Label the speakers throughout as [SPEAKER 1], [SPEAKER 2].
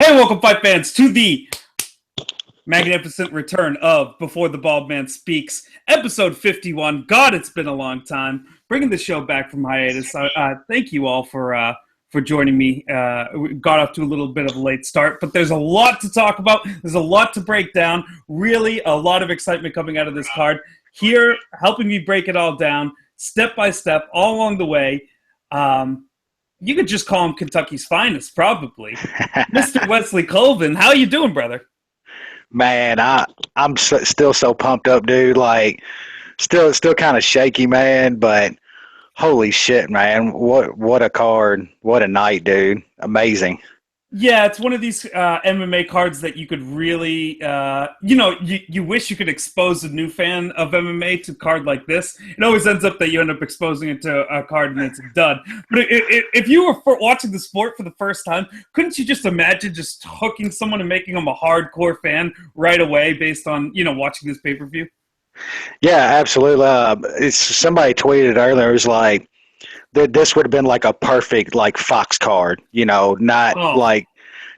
[SPEAKER 1] Hey, welcome, fight fans, to the magnificent return of Before the Bald Man Speaks, episode 51. God, it's been a long time. Bringing the show back from hiatus. Thank you all for joining me. We got off to a little bit of a late start, but there's a lot to talk about. There's a lot to break down. Really, a lot of excitement coming out of this card. Here, helping me break it all down, step by step, all along the way. You could just call him Kentucky's finest, probably. Mr. Wesley Colvin, how you doing, brother?
[SPEAKER 2] Man, I'm still so pumped up, dude. Like, still kind of shaky, man. But holy shit, man! What a card! What a night, dude! Amazing.
[SPEAKER 1] Yeah, it's one of these MMA cards that you could really, you wish you could expose a new fan of MMA to a card like this. It always ends up that you end up exposing it to a card and it's a dud. But if you were watching the sport for the first time, couldn't you just imagine just hooking someone and making them a hardcore fan right away based on, watching this pay-per-view?
[SPEAKER 2] Yeah, absolutely. Somebody tweeted earlier. It was like, this would have been like a perfect like Fox card, not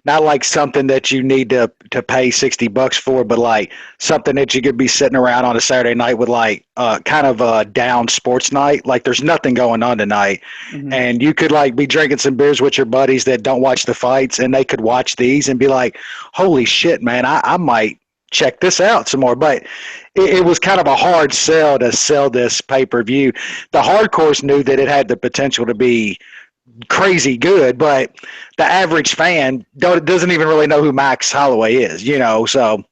[SPEAKER 2] like something that you need to pay $60 for, but like something that you could be sitting around on a Saturday night with like kind of a down sports night. Like there's nothing going on tonight. Mm-hmm. And you could like be drinking some beers with your buddies that don't watch the fights, and they could watch these and be like, holy shit, man, I might check this out some more. But it was kind of a hard sell to sell this pay-per-view. The hardcores knew that it had the potential to be crazy good, but the average fan doesn't even really know who Max Holloway is, so.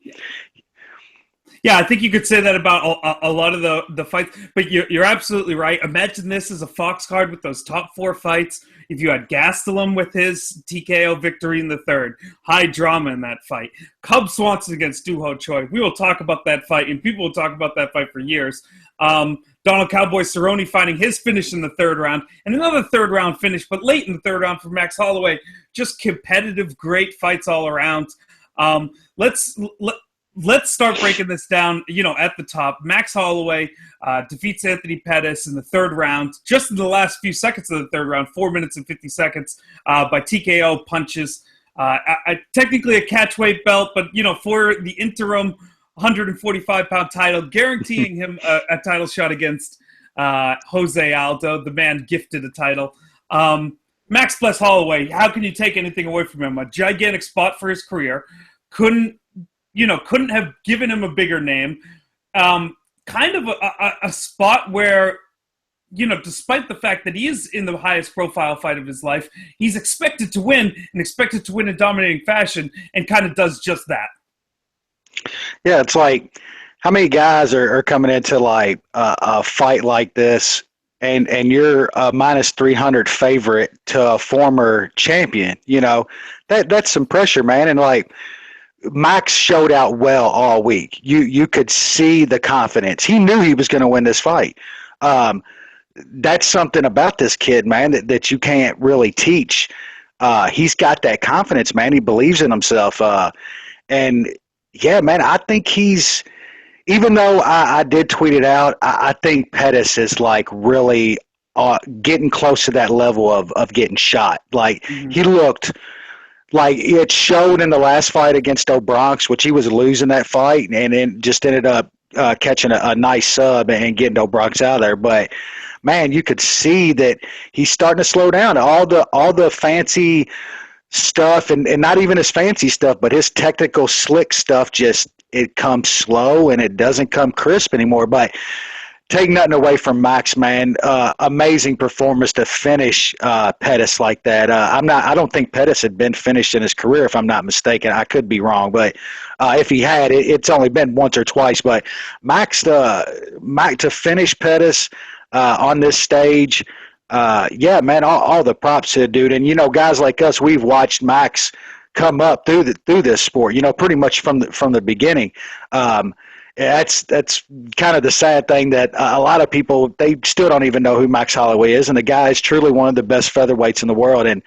[SPEAKER 1] Yeah, I think you could say that about a lot of the fights, but you're absolutely right. Imagine this as a Fox card with those top four fights. If you had Gastelum with his TKO victory in the third, high drama in that fight. Cub Swanson against Doo Ho Choi. We will talk about that fight, and people will talk about that fight for years. Donald Cowboy Cerrone finding his finish in the third round, and another third round finish, but late in the third round for Max Holloway. Just competitive, great fights all around. Let's start breaking this down, at the top. Max Holloway defeats Anthony Pettis in the third round, just in the last few seconds of the third round, 4 minutes and 50 seconds, by TKO punches. Technically a catchweight belt, but, for the interim 145-pound title, guaranteeing him a title shot against Jose Aldo, the man gifted a title. Max bless Holloway, how can you take anything away from him? A gigantic spot for his career. Couldn't have given him a bigger name. Kind of a spot where, despite the fact that he is in the highest profile fight of his life, he's expected to win and expected to win in dominating fashion, and kind of does just that.
[SPEAKER 2] Yeah, it's like, how many guys are coming into like a fight like this, and you're a minus 300 favorite to a former champion? That's some pressure, man. And like, Max showed out well all week. You could see the confidence. He knew he was going to win this fight. That's something about this kid, man, that you can't really teach. He's got that confidence, man. He believes in himself. And yeah, man, I think he's, even though I did tweet it out, I think Pettis is like really getting close to that level of getting shot. Like, mm-hmm. He looked like it showed in the last fight against O'Bronx, which he was losing that fight, and then just ended up catching a nice sub and getting O'Bronx out of there. But man, you could see that he's starting to slow down. All the fancy stuff, and not even his fancy stuff, but his technical slick stuff, it comes slow and it doesn't come crisp anymore. But take nothing away from Max, man. Amazing performance to finish Pettis like that. I don't think Pettis had been finished in his career, if I'm not mistaken. I could be wrong, but if he had, it's only been once or twice. But Max to finish Pettis on this stage, yeah, man, all the props to the dude. And guys like us, we've watched Max come up through this sport, pretty much from the beginning. That's kind of the sad thing, that a lot of people, they still don't even know who Max Holloway is, and the guy is truly one of the best featherweights in the world. And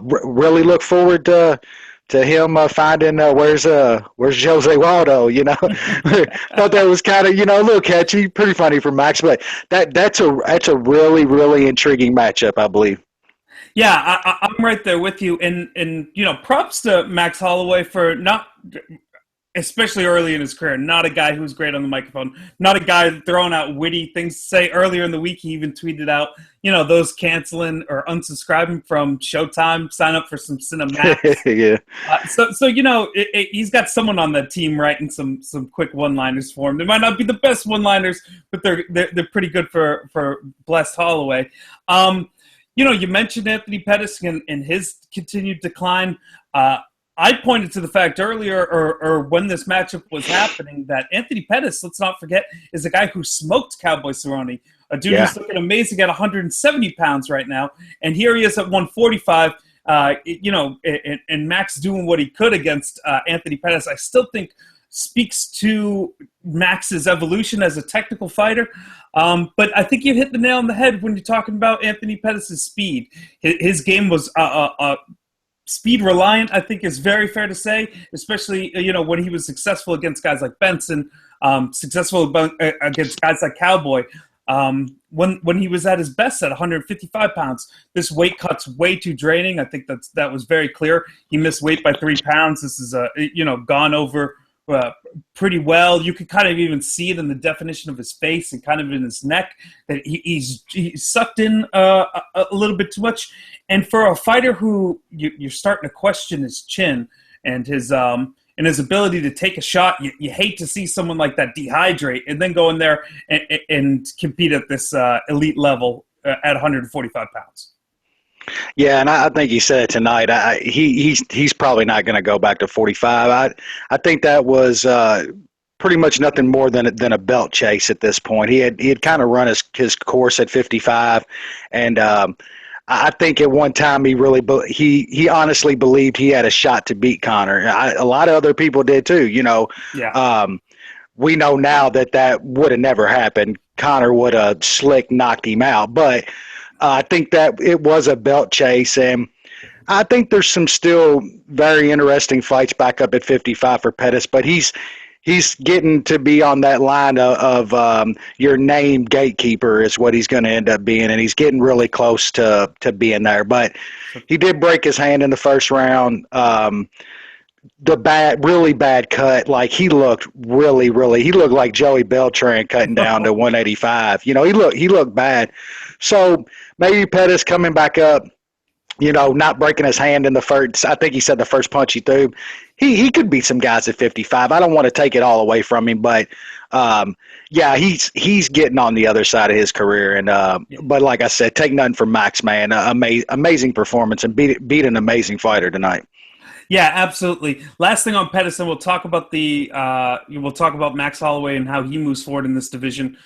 [SPEAKER 2] really look forward to him finding where's Jose Waldo. Thought that was kind of a little catchy, pretty funny for Max, but that's a really, really intriguing matchup, I believe.
[SPEAKER 1] Yeah, I'm right there with you, and props to Max Holloway for not, especially early in his career, not a guy who's great on the microphone, not a guy throwing out witty things to say. Earlier in the week, he even tweeted out, those canceling or unsubscribing from Showtime, sign up for some Cinemax.
[SPEAKER 2] Yeah.
[SPEAKER 1] He's got someone on that team writing some quick one-liners for him. They might not be the best one-liners, but they're pretty good for blessed Holloway. You mentioned Anthony Pettis and his continued decline. I pointed to the fact earlier, or when this matchup was happening, that Anthony Pettis, let's not forget, is a guy who smoked Cowboy Cerrone, a dude who's looking amazing at 170 pounds right now, and here he is at 145. And Max doing what he could against Anthony Pettis, I still think speaks to Max's evolution as a technical fighter. But I think you hit the nail on the head when you're talking about Anthony Pettis' speed. His game was speed reliant, I think is very fair to say, especially, when he was successful against guys like Benson, successful against guys like Cowboy. When he was at his best at 155 pounds, this weight cut's way too draining. I think that was very clear. He missed weight by 3 pounds. This is, gone over pretty well. You could kind of even see it in the definition of his face and kind of in his neck that he's sucked in a little bit too much. And for a fighter who you're starting to question his chin and his ability to take a shot, you hate to see someone like that dehydrate and then go in there and compete at this elite level at 145 pounds.
[SPEAKER 2] Yeah, and I think he said it tonight. He's probably not going to go back to 45. I think that was pretty much nothing more than a belt chase at this point. He had kind of run his course at 55, and I think at one time he honestly believed he had a shot to beat Conor. A lot of other people did too.
[SPEAKER 1] Yeah.
[SPEAKER 2] We know now that would have never happened. Conor would have slick knocked him out, but. I think that it was a belt chase, and I think there's some still very interesting fights back up at 55 for Pettis, but he's getting to be on that line of your name gatekeeper is what he's going to end up being, and he's getting really close to being there. But he did break his hand in the first round. Really bad cut. Like he looked he looked like Joey Beltran cutting down to 185. He looked bad. So maybe Pettis coming back up, not breaking his hand in the first. I think he said the first punch he threw. He could beat some guys at 55. I don't want to take it all away from him, but he's getting on the other side of his career. And but like I said, take nothing from Max, man. Amazing performance and beat an amazing fighter tonight.
[SPEAKER 1] Yeah, absolutely. Last thing on Pettis, and we'll talk about Max Holloway and how he moves forward in this division.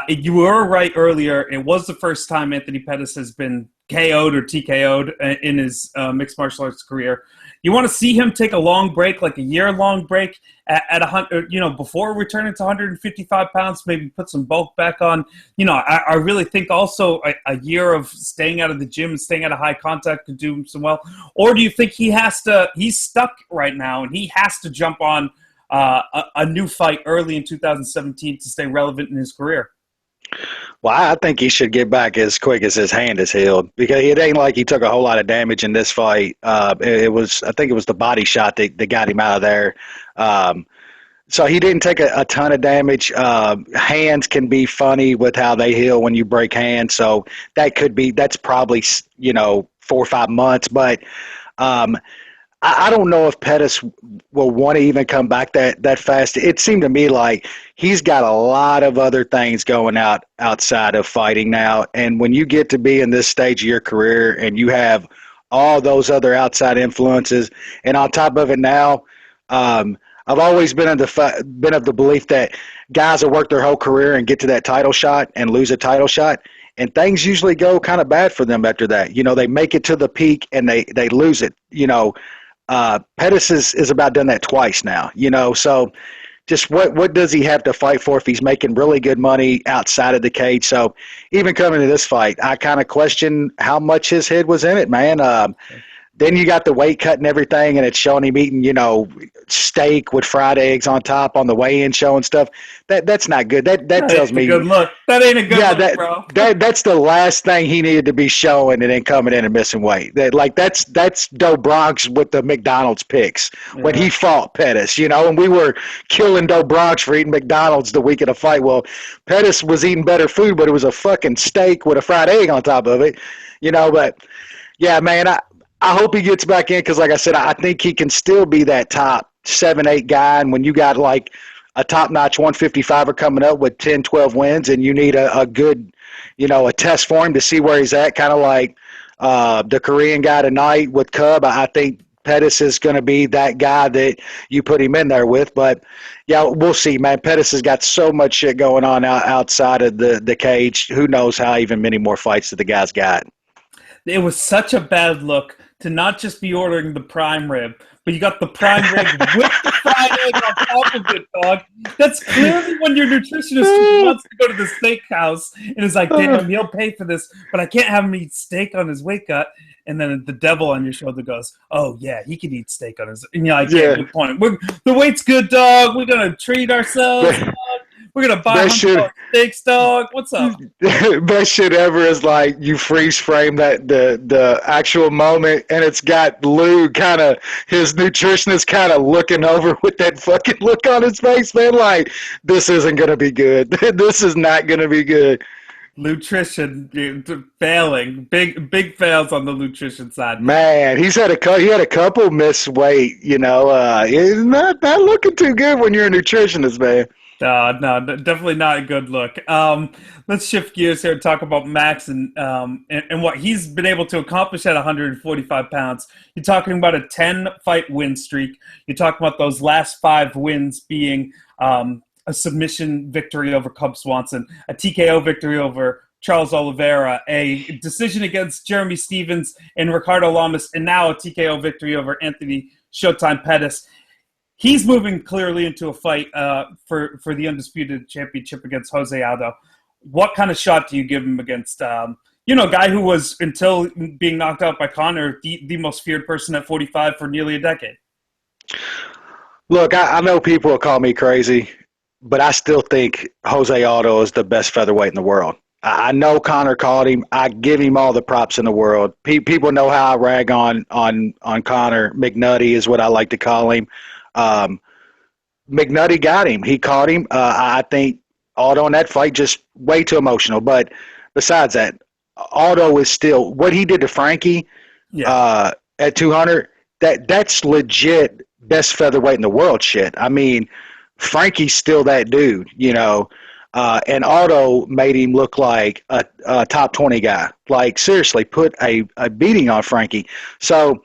[SPEAKER 1] You were right earlier. It was the first time Anthony Pettis has been KO'd or TKO'd in his mixed martial arts career. You want to see him take a long break, like a year-long break at 100, before returning to 155 pounds, maybe put some bulk back on. I really think also a year of staying out of the gym and staying out of high contact could do him some well. Or do you think he's stuck right now and he has to jump on a new fight early in 2017 to stay relevant in his career?
[SPEAKER 2] Well, I think he should get back as quick as his hand is healed, because it ain't like he took a whole lot of damage in this fight. I think it was the body shot that got him out of there. So he didn't take a ton of damage. Hands can be funny with how they heal when you break hands. So that's probably, 4 or 5 months. But I don't know if Pettis will want to even come back that fast. It seemed to me like he's got a lot of other things going outside of fighting now. And when you get to be in this stage of your career and you have all those other outside influences, and on top of it now, I've always been of the belief that guys will work their whole career and get to that title shot and lose a title shot, and things usually go kind of bad for them after that. They make it to the peak and they lose it. Pettis is about done that twice now, so just what does he have to fight for if he's making really good money outside of the cage? So even coming to this fight, I kind of question how much his head was in it, man. then you got the weight cut and everything, and it's showing him eating, steak with fried eggs on top on the weigh-in show and stuff. That's not good. That tells me
[SPEAKER 1] a good look. That ain't a good look, bro.
[SPEAKER 2] That's the last thing he needed to be showing, and then coming in and missing weight. That's Doe Bronx with the McDonald's picks when he fought Pettis, and we were killing Doe Bronx for eating McDonald's the week of the fight. Well, Pettis was eating better food, but it was a fucking steak with a fried egg on top of it, But yeah, man, I hope he gets back in because, like I said, I think he can still be that top 7-8 guy. And when you got like a top-notch 155er coming up with 10, 12 wins, and you need a good, a test for him to see where he's at, kind of like the Korean guy tonight with Cub. I think Pettis is going to be that guy that you put him in there with. But, yeah, we'll see, man. Pettis has got so much shit going on outside of the cage. Who knows how even many more fights that the guy's got.
[SPEAKER 1] It was such a bad look to not just be ordering the prime rib, but you got the prime rib with the fried egg on top of it, dog. That's clearly when your nutritionist wants to go to the steakhouse and is like, damn, he'll pay for this, but I can't have him eat steak on his weight cut. And then the devil on your shoulder goes, oh, yeah, he can eat steak on his – and you're like, yeah, good point. The weight's good, dog. We're going to treat ourselves, dog. We're going to buy steaks, dog. What's up?
[SPEAKER 2] Best shit ever is like you freeze frame that the actual moment, and it's got Lou kind of – his nutritionist kind of looking over with that fucking look on his face, man, like this isn't going to be good. This is not going to be good.
[SPEAKER 1] Nutrition failing, big fails on the nutrition side.
[SPEAKER 2] Man, he had a couple miss weight. It's not looking too good when you're a nutritionist, man.
[SPEAKER 1] No, definitely not a good look. Let's shift gears here and talk about Max and what he's been able to accomplish at 145 pounds. You're talking about a 10-fight win streak. You're talking about those last 5 wins being a submission victory over Cub Swanson, a TKO victory over Charles Oliveira, a decision against Jeremy Stevens and Ricardo Lamas, and now a TKO victory over Anthony Showtime Pettis. He's moving clearly into a fight for the undisputed championship against Jose Aldo. What kind of shot do you give him against, a guy who was, until being knocked out by Conor, the most feared person at 45 for nearly a decade?
[SPEAKER 2] Look, I know people will call me crazy, but I still think Jose Aldo is the best featherweight in the world. I know Conor caught him. I give him all the props in the world. People know how I rag on Conor. McNutty is what I like to call him. McNutty got him. He caught him. I think Aldo in that fight just way too emotional. But besides that, Aldo is still what he did to Frankie at 200. That's legit best featherweight in the world shit. I mean, Frankie's still that dude, and Aldo made him look like a top 20 guy. Like, seriously, put a beating on Frankie. So,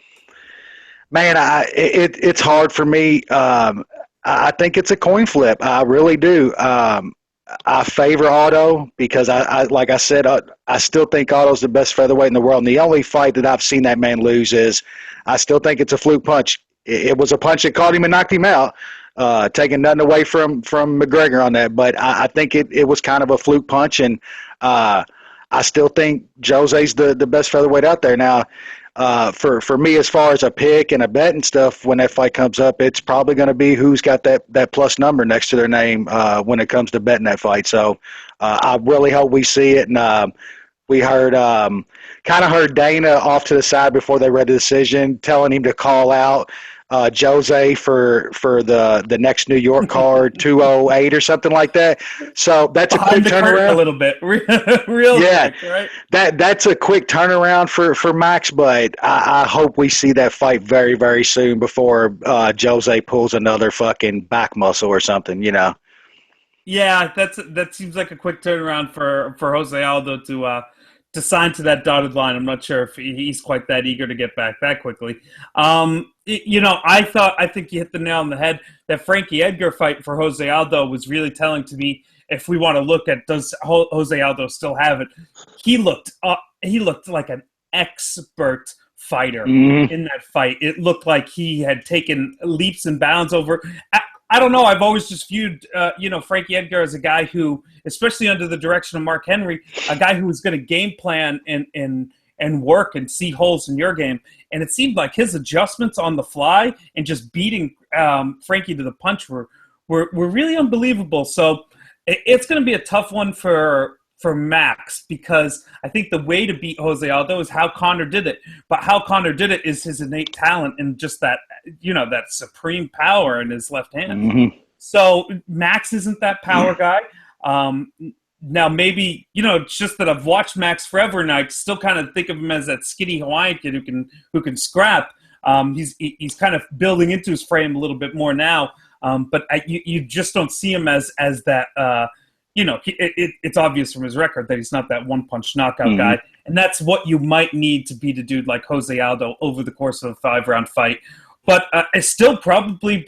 [SPEAKER 2] man, it's hard for me. I think it's a coin flip. I really do. I favor Aldo because, like I said, I still think Aldo's the best featherweight in the world. And the only fight that I've seen that man lose is I still think it's a fluke punch. It was a punch that caught him and knocked him out. Taking nothing away from McGregor on that, but I think it was kind of a fluke punch, and I still think Jose's the best featherweight out there. Now, for me, as far as a pick and a bet and stuff, when that fight comes up, it's probably going to be who's got that plus number next to their name when it comes to betting that fight. So I really hope we see it, and we heard kind of heard Dana off to the side before they read the decision, telling him to call out Jose for the next New York card 208 or something like that. So that's
[SPEAKER 1] behind
[SPEAKER 2] a quick turnaround.
[SPEAKER 1] A little bit, real
[SPEAKER 2] yeah.
[SPEAKER 1] quick, right?
[SPEAKER 2] That's a quick turnaround for Max, but I hope we see that fight very, very soon before Jose pulls another fucking back muscle or something.
[SPEAKER 1] Yeah, that seems like a quick turnaround for Jose Aldo to sign to that dotted line. I'm not sure if he's quite that eager to get back that quickly. I think you hit the nail on the head. That Frankie Edgar fight for Jose Aldo was really telling to me. If we want to look at, does Jose Aldo still have it? He looked like an expert fighter in that fight. It looked like he had taken leaps and bounds over. I don't know. I've always just viewed, Frankie Edgar as a guy who, especially under the direction of Mark Henry, a guy who was going to game plan and and work and see holes in your game. And it seemed like his adjustments on the fly and just beating Frankie to the punch were really unbelievable. So it's going to be a tough one for Max, because I think the way to beat Jose Aldo is how Conor did it. But how Conor did it is his innate talent and just that, that supreme power in his left hand.
[SPEAKER 2] Mm-hmm.
[SPEAKER 1] So Max isn't that power guy. Now maybe, it's just that I've watched Max forever and I still kind of think of him as that skinny Hawaiian kid who can scrap. He's kind of building into his frame a little bit more now. But you just don't see him as that. It's obvious from his record that he's not that one-punch knockout guy. And that's what you might need to beat a dude like Jose Aldo over the course of a 5-round fight. But it's still probably,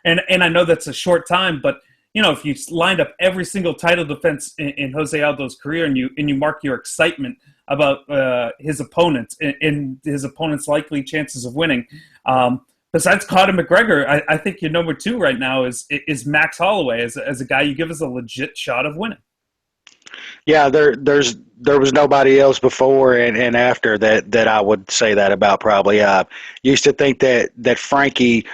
[SPEAKER 1] and I know that's a short time, but, if you lined up every single title defense in Jose Aldo's career and you mark your excitement about his opponents and his opponent's likely chances of winning, besides Conor McGregor, I think your number 2 right now is Max Holloway as a guy you give us a legit shot of winning.
[SPEAKER 2] Yeah, there was nobody else before and after that I would say that about probably. Used to think that Frankie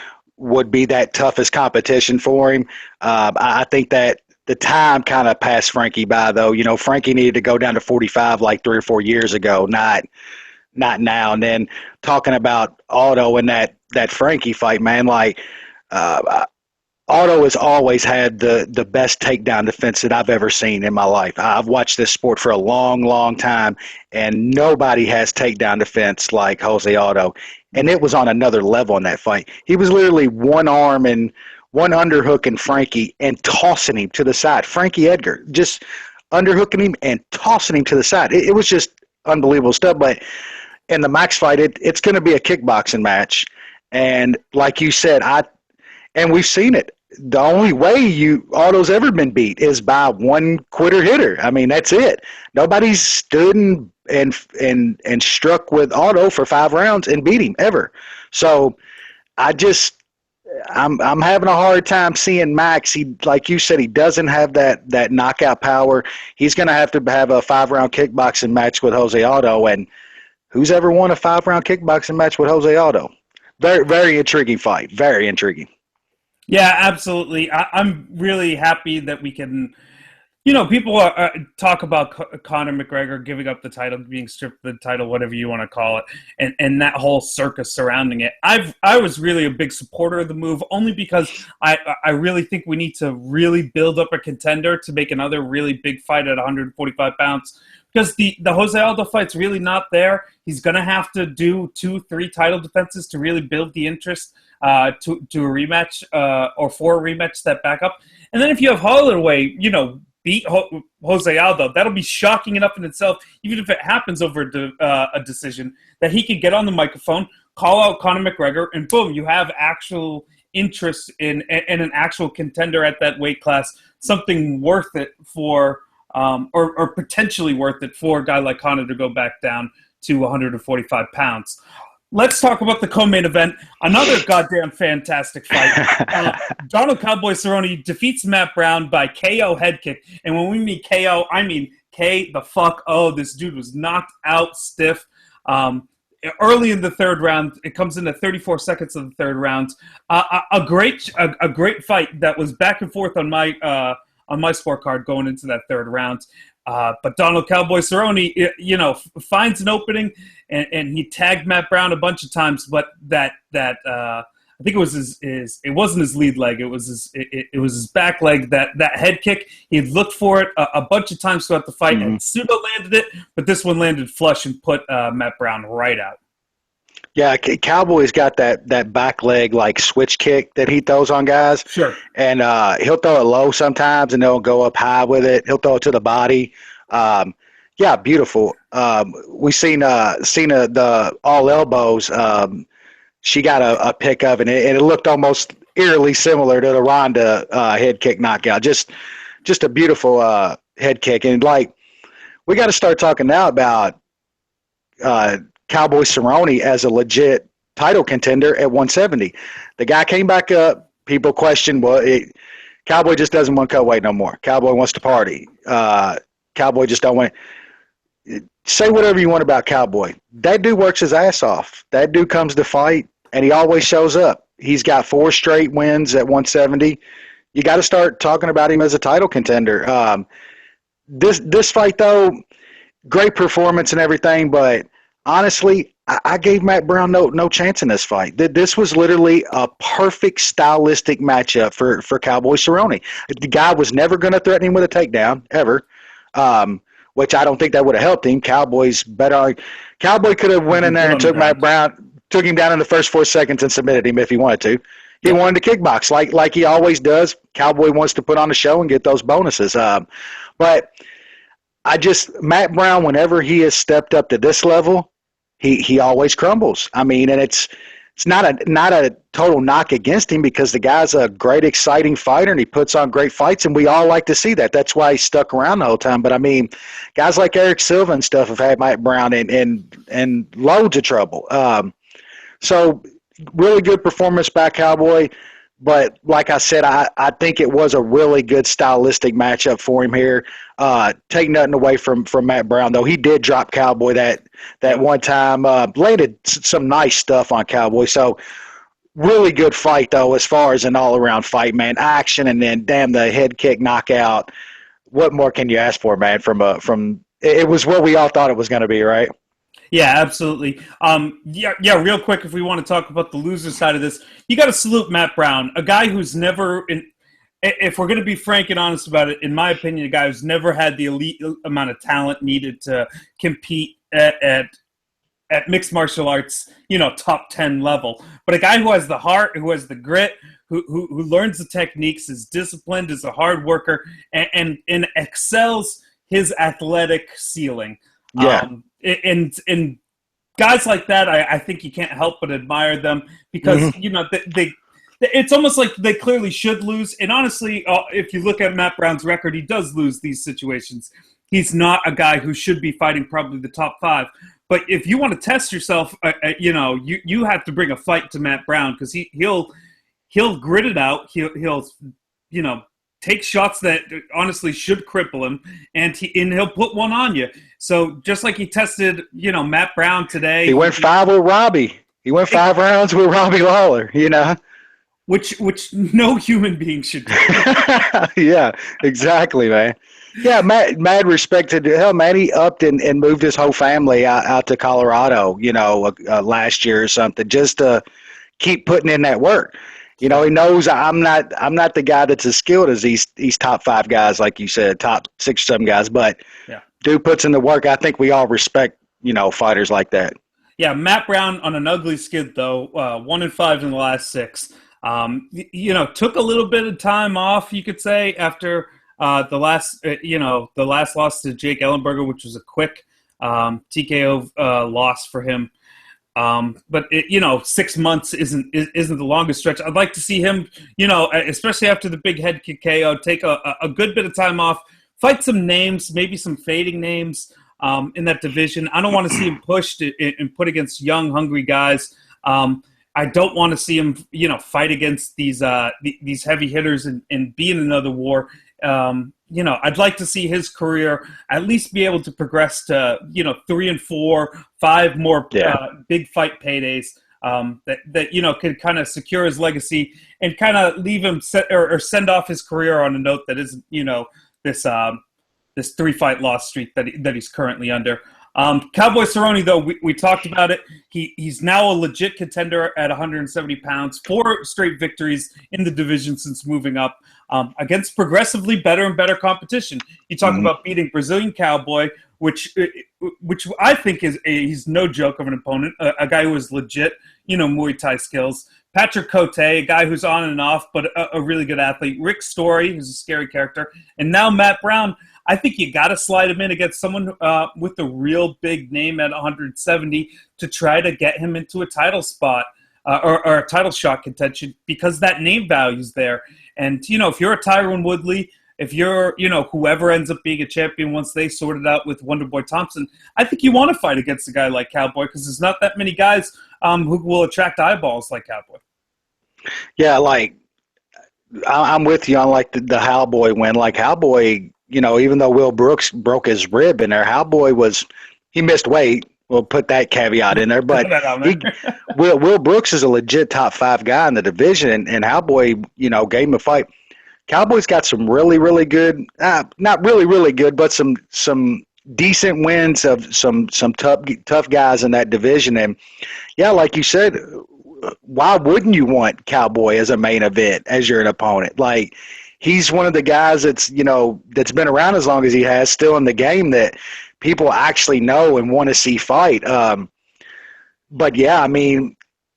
[SPEAKER 2] would be that toughest competition for him. I think that the time kind of passed Frankie by, though. Frankie needed to go down to 45 like 3 or 4 years ago, not now. And then talking about Aldo in that Frankie fight, man, like Aldo has always had the best takedown defense that I've ever seen in my life. I've watched this sport for a long, long time, and nobody has takedown defense like Jose Aldo. And it was on another level in that fight. He was literally one arm and one underhooking Frankie and tossing him to the side. Frankie Edgar, just underhooking him and tossing him to the side. It was just unbelievable stuff. But in the Max fight, it's going to be a kickboxing match. And like you said, and we've seen it. The only way Aldo's ever been beat is by one quitter hitter. I mean, that's it. Nobody's stood and struck with Aldo for 5 rounds and beat him ever. So I'm having a hard time seeing Max. He, like you said, he doesn't have that knockout power. He's going to have a 5-round kickboxing match with Jose Aldo. And who's ever won a 5-round kickboxing match with Jose Aldo? Very, very intriguing fight. Very intriguing.
[SPEAKER 1] Yeah, absolutely. I'm really happy that we can, people talk about Conor McGregor giving up the title, being stripped of the title, whatever you want to call it, and that whole circus surrounding it. I was really a big supporter of the move, only because I really think we need to really build up a contender to make another really big fight at 145 pounds. Because the Jose Aldo fight's really not there. He's going to have to do 2-3 title defenses to really build the interest to a rematch or for a rematch that back up. And then if you have Holloway, beat Jose Aldo, that'll be shocking enough in itself, even if it happens over a decision, that he could get on the microphone, call out Conor McGregor, and boom, you have actual interest in an actual contender at that weight class, something worth it for or potentially worth it for a guy like Conor to go back down to 145 pounds. Let's talk about the co-main event. Another goddamn fantastic fight. Donald Cowboy Cerrone defeats Matt Brown by KO head kick. And when we mean KO, I mean K the fuck O. This dude was knocked out stiff. Early in the third round, it comes in at 34 seconds of the third round. A great fight that was back and forth on my scorecard going into that third round. But Donald Cowboy Cerrone, finds an opening and he tagged Matt Brown a bunch of times. But that I think it was it wasn't his lead leg. It was his back leg. That head kick, he had looked for it a bunch of times throughout the fight and pseudo landed it, but this one landed flush and put Matt Brown right out.
[SPEAKER 2] Yeah, Cowboy's got that back leg like switch kick that he throws on guys.
[SPEAKER 1] Sure.
[SPEAKER 2] And he'll throw it low sometimes, and they'll go up high with it. He'll throw it to the body. Yeah, beautiful. We seen the all elbows. She got a pick of it, and it looked almost eerily similar to the Ronda head kick knockout. Just a beautiful head kick, and like we got to start talking now about Cowboy Cerrone as a legit title contender at 170. The guy came back up. People questioned, Cowboy just doesn't want cut weight no more. Cowboy wants to party. Cowboy just don't want. say whatever you want about Cowboy. That dude works his ass off. That dude comes to fight, and he always shows up. He's got 4 straight wins at 170. You got to start talking about him as a title contender. This fight, though, great performance and everything, but honestly, I gave Matt Brown no chance in this fight. This was literally a perfect stylistic matchup for Cowboy Cerrone. The guy was never going to threaten him with a takedown, ever, which I don't think that would have helped him. Cowboy's better. Cowboy could have went in there and took Matt Brown, took him down in the first 4 seconds and submitted him if he wanted to. He wanted to kickbox like he always does. Cowboy wants to put on a show and get those bonuses. But Matt Brown, whenever he has stepped up to this level, he always crumbles. I mean, and it's not a total knock against him because the guy's a great, exciting fighter and he puts on great fights, and we all like to see that. That's why he stuck around the whole time. But I mean, guys like Eric Silva and stuff have had Matt Brown in loads of trouble. So really good performance by Cowboy. But like I said, I think it was a really good stylistic matchup for him here. Take nothing away from Matt Brown, though. He did drop Cowboy that one time. Landed some nice stuff on Cowboy. So really good fight, though, as far as an all-around fight, man. Action and then, damn, the head kick knockout. What more can you ask for, man, from it was what we all thought it was going to be, right?
[SPEAKER 1] Yeah, absolutely. Real quick, if we want to talk about the loser side of this, you got to salute Matt Brown, a guy who's never, if we're going to be frank and honest about it, in my opinion, a guy who's never had the elite amount of talent needed to compete at mixed martial arts, top 10 level. But a guy who has the heart, who has the grit, who learns the techniques, is disciplined, is a hard worker, and excels his athletic ceiling.
[SPEAKER 2] Yeah.
[SPEAKER 1] And guys like that, I think you can't help but admire them because, they it's almost like they clearly should lose. And honestly, if you look at Matt Brown's record, he does lose these situations. He's not a guy who should be fighting probably the top 5. But if you want to test yourself, you have to bring a fight to Matt Brown because he'll grit it out. He'll take shots that honestly should cripple him, and he'll put one on you. So just like he tested, Matt Brown today.
[SPEAKER 2] He went 5 with Robbie. He went 5 rounds with Robbie Lawler,
[SPEAKER 1] Which no human being should do.
[SPEAKER 2] Yeah, exactly, man. Yeah, mad respect to hell, man. He upped and moved his whole family out to Colorado, last year or something, just to keep putting in that work. He knows I'm not the guy that's as skilled as these top 5 guys, like you said, top 6 or 7 guys. But dude puts in the work. I think we all respect, fighters like that.
[SPEAKER 1] Yeah, Matt Brown on an ugly skid though, 1-5 in the last 6. Took a little bit of time off, you could say, after the last loss to Jake Ellenberger, which was a quick TKO loss for him. But 6 months isn't the longest stretch. I'd like to see him, especially after the big head kick KO, take a good bit of time off, fight some names, maybe some fading names in that division. I don't want to see him pushed and put against young, hungry guys. I don't want to see him, fight against these heavy hitters and be in another war. I'd like to see his career at least be able to progress to, 3 and 4, 5 more big fight paydays that could kind of secure his legacy and kind of leave him or send off his career on a note that isn't, this 3-fight loss streak that he's currently under. Cowboy Cerrone, though, we talked about it. He's now a legit contender at 170 pounds, 4 straight victories in the division since moving up against progressively better and better competition. You talk about beating Brazilian Cowboy, which I think he's no joke of an opponent, a guy who is legit, Muay Thai skills. Patrick Cote, a guy who's on and off, but a really good athlete. Rick Story, who's a scary character. And now Matt Brown. I think you got to slide him in against someone with a real big name at 170 to try to get him into a title spot or a title shot contention because that name value's there. And, if you're a Tyron Woodley, if you're, whoever ends up being a champion once they sort it out with Wonderboy Thompson, I think you want to fight against a guy like Cowboy because there's not that many guys who will attract eyeballs like Cowboy. Yeah,
[SPEAKER 2] I'm with you on the Cowboy win. Cowboy, even though Will Brooks broke his rib in there, Cowboy was he missed weight. We'll put that caveat in there, but Will Brooks is a legit top 5 guy in the division, and Cowboy, gave him a fight. Cowboys got some really, really good, not really, really good, but some decent wins of some tough guys in that division. And yeah, like you said, why wouldn't you want Cowboy as a main event as your opponent? Like, he's one of the guys that's been around as long as he has, still in the game, that people actually know and want to see fight. But yeah, I mean,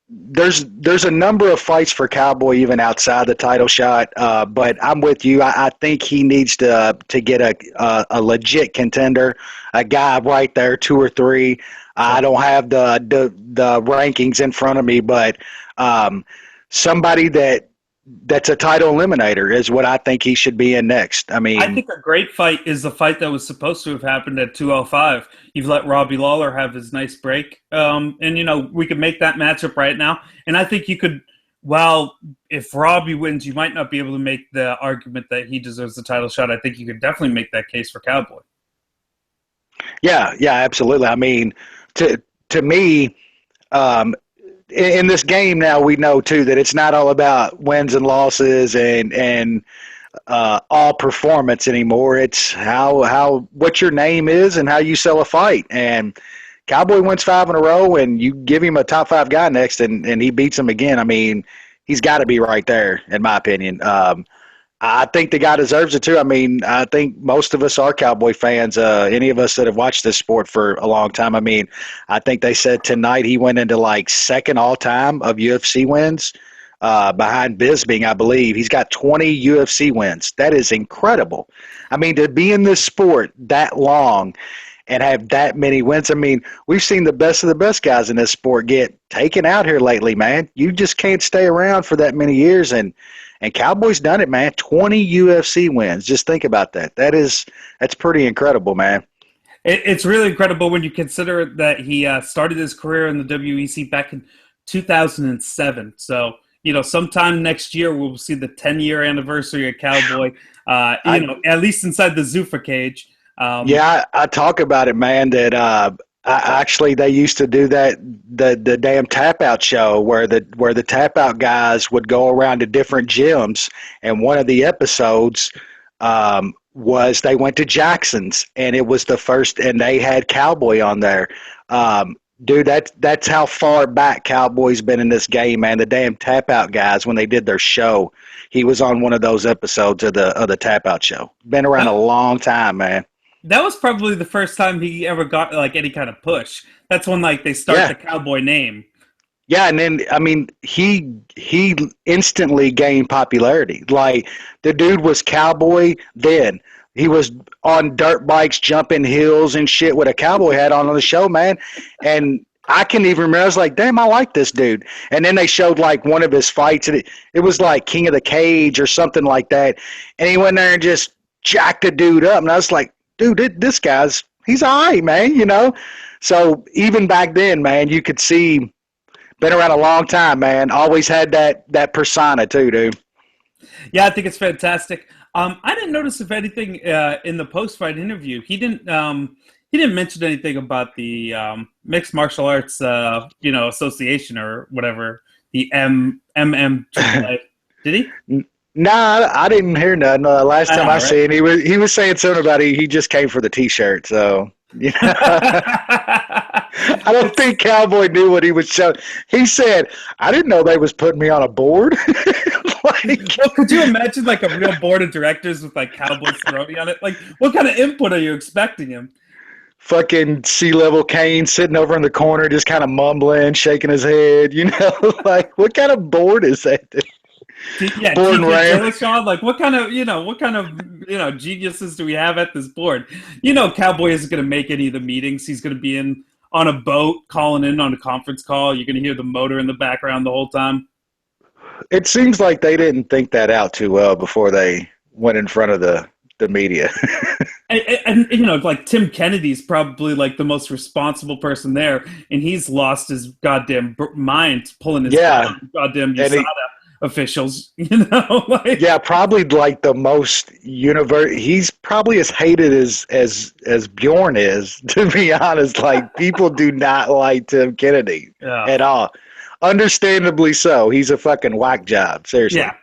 [SPEAKER 2] there's a number of fights for Cowboy even outside the title shot. But I'm with you. I think he needs to get a legit contender, a guy right there, 2 or 3. I don't have the rankings in front of me, but somebody that's a title eliminator is what I think he should be in next. I mean,
[SPEAKER 1] I think a great fight is the fight that was supposed to have happened at 205. You've let Robbie Lawler have his nice break. And, we could make that matchup right now. And I think you could, if Robbie wins, you might not be able to make the argument that he deserves the title shot. I think you could definitely make that case for Cowboy.
[SPEAKER 2] Yeah, absolutely. I mean, to me, in this game now, we know too that it's not all about wins and losses and all performance anymore. It's how what your name is and how you sell a fight. And Cowboy wins 5 in a row, and you give him a top 5 guy next, and he beats him again. I mean, he's got to be right there, in my opinion. I think the guy deserves it too. I mean, I think most of us are Cowboy fans. Any of us that have watched this sport for a long time. I mean, I think they said tonight he went into like second all time of UFC wins, behind Bisping, I believe. He's got 20 UFC wins. That is incredible. I mean, to be in this sport that long and have that many wins. I mean, we've seen the best of the best guys in this sport get taken out here lately, man. You just can't stay around for that many years, and Cowboy's done it, man. 20 UFC wins. Just think about that. That's pretty incredible, man.
[SPEAKER 1] It's really incredible when you consider that he started his career in the WEC back in 2007. So, sometime next year we'll see the 10-year anniversary of Cowboy, at least inside the Zuffa cage.
[SPEAKER 2] I talk about it, man, that actually they used to do that, the damn tap out show where the tap out guys would go around to different gyms, and one of the episodes was they went to Jackson's, and it was the first, and they had Cowboy on there. Dude, that's how far back Cowboy's been in this game, man. The damn tap out guys, when they did their show, he was on one of those episodes of the tap out show. Been around a long time, man.
[SPEAKER 1] That was probably the first time he ever got like any kind of push. That's when they start the Cowboy name.
[SPEAKER 2] Yeah, and then I mean he instantly gained popularity. Like, the dude was Cowboy then. He was on dirt bikes jumping hills and shit with a cowboy hat on the show, man. And I can even remember, I was like, damn, I like this dude. And then they showed like one of his fights, and it was like King of the Cage or something like that. And he went there and just jacked the dude up. And I was like, dude, this guy's, he's all right, man, So even back then, man, you could see, been around a long time, man. Always had that persona too, dude.
[SPEAKER 1] Yeah, I think it's fantastic. I didn't notice, if anything, in the post-fight interview, he didn't mention anything about the Mixed Martial Arts, Association or whatever, the MMAA. Did he?
[SPEAKER 2] Nah, I didn't hear nothing. Last time I seen, he was saying something about he just came for the T-shirt. So, I don't think Cowboy knew what he was showing. He said, "I didn't know they was putting me on a board."
[SPEAKER 1] Could you imagine like a real board of directors with like Cowboy Cerrone on it? Like, what kind of input are you expecting him?
[SPEAKER 2] Fucking C-level Kane sitting over in the corner, just kind of mumbling, shaking his head. Like, what kind of board is that?
[SPEAKER 1] Yeah, Dillashaw, like what kind of geniuses do we have at this board? Cowboy isn't going to make any of the meetings. He's going to be on a boat, calling in on a conference call. You're going to hear the motor in the background the whole time.
[SPEAKER 2] It seems like they didn't think that out too well before they went in front of the media.
[SPEAKER 1] and like Tim Kennedy's probably like the most responsible person there, and he's lost his goddamn mind pulling his goddamn USADA officials, you know. Like,
[SPEAKER 2] Yeah, probably like the most he's probably as hated as Bjorn is, to be honest. Like people do not like Tim Kennedy
[SPEAKER 1] yeah,
[SPEAKER 2] at all. Understandably so. He's a fucking whack job, seriously.
[SPEAKER 1] yeah.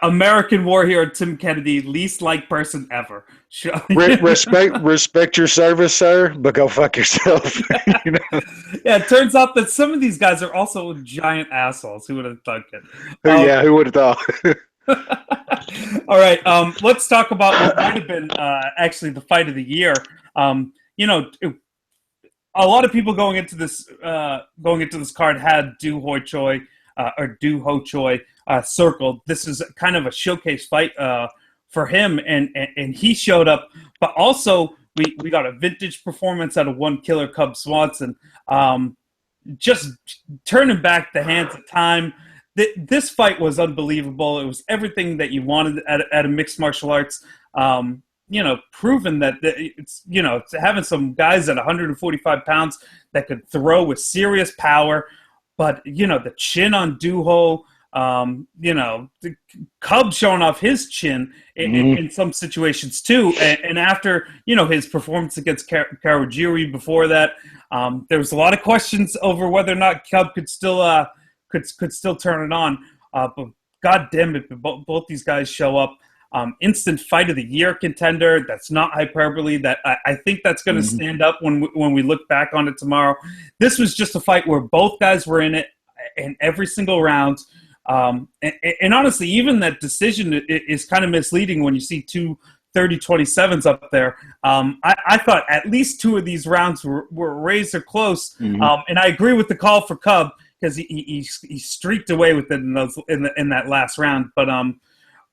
[SPEAKER 1] American war hero Tim Kennedy, least liked person ever.
[SPEAKER 2] Respect your service, sir, but go fuck yourself. You know?
[SPEAKER 1] Yeah, it turns out that some of these guys are also giant assholes. Who would have thought it?
[SPEAKER 2] Yeah, who would have thought?
[SPEAKER 1] All right, let's talk about what might have been actually the fight of the year. You know, a lot of people going into this card had Du Ho Choi circled. This is kind of a showcase fight for him, and he showed up. But also, we got a vintage performance out of one killer Cub Swanson, just turning back the hands of time. This fight was unbelievable. It was everything that you wanted at a mixed martial arts. Proven that it's, having some guys at 145 pounds that could throw with serious power. But, the chin on Duho, the Cub showing off his chin in some situations too. And after, his performance against Kawajiri before that, there was a lot of questions over whether or not Cub could still could still turn it on. But God damn it, both these guys show up. Instant fight of the year contender. That's not hyperbole. That I think that's going to stand up when we look back on it tomorrow. This was just a fight where both guys were in it in every single round. And honestly, even that decision is kind of misleading when you see two 30-27s up there. I thought at least two of these rounds were razor close. And I agree with the call for Cub because he streaked away with it in that last round.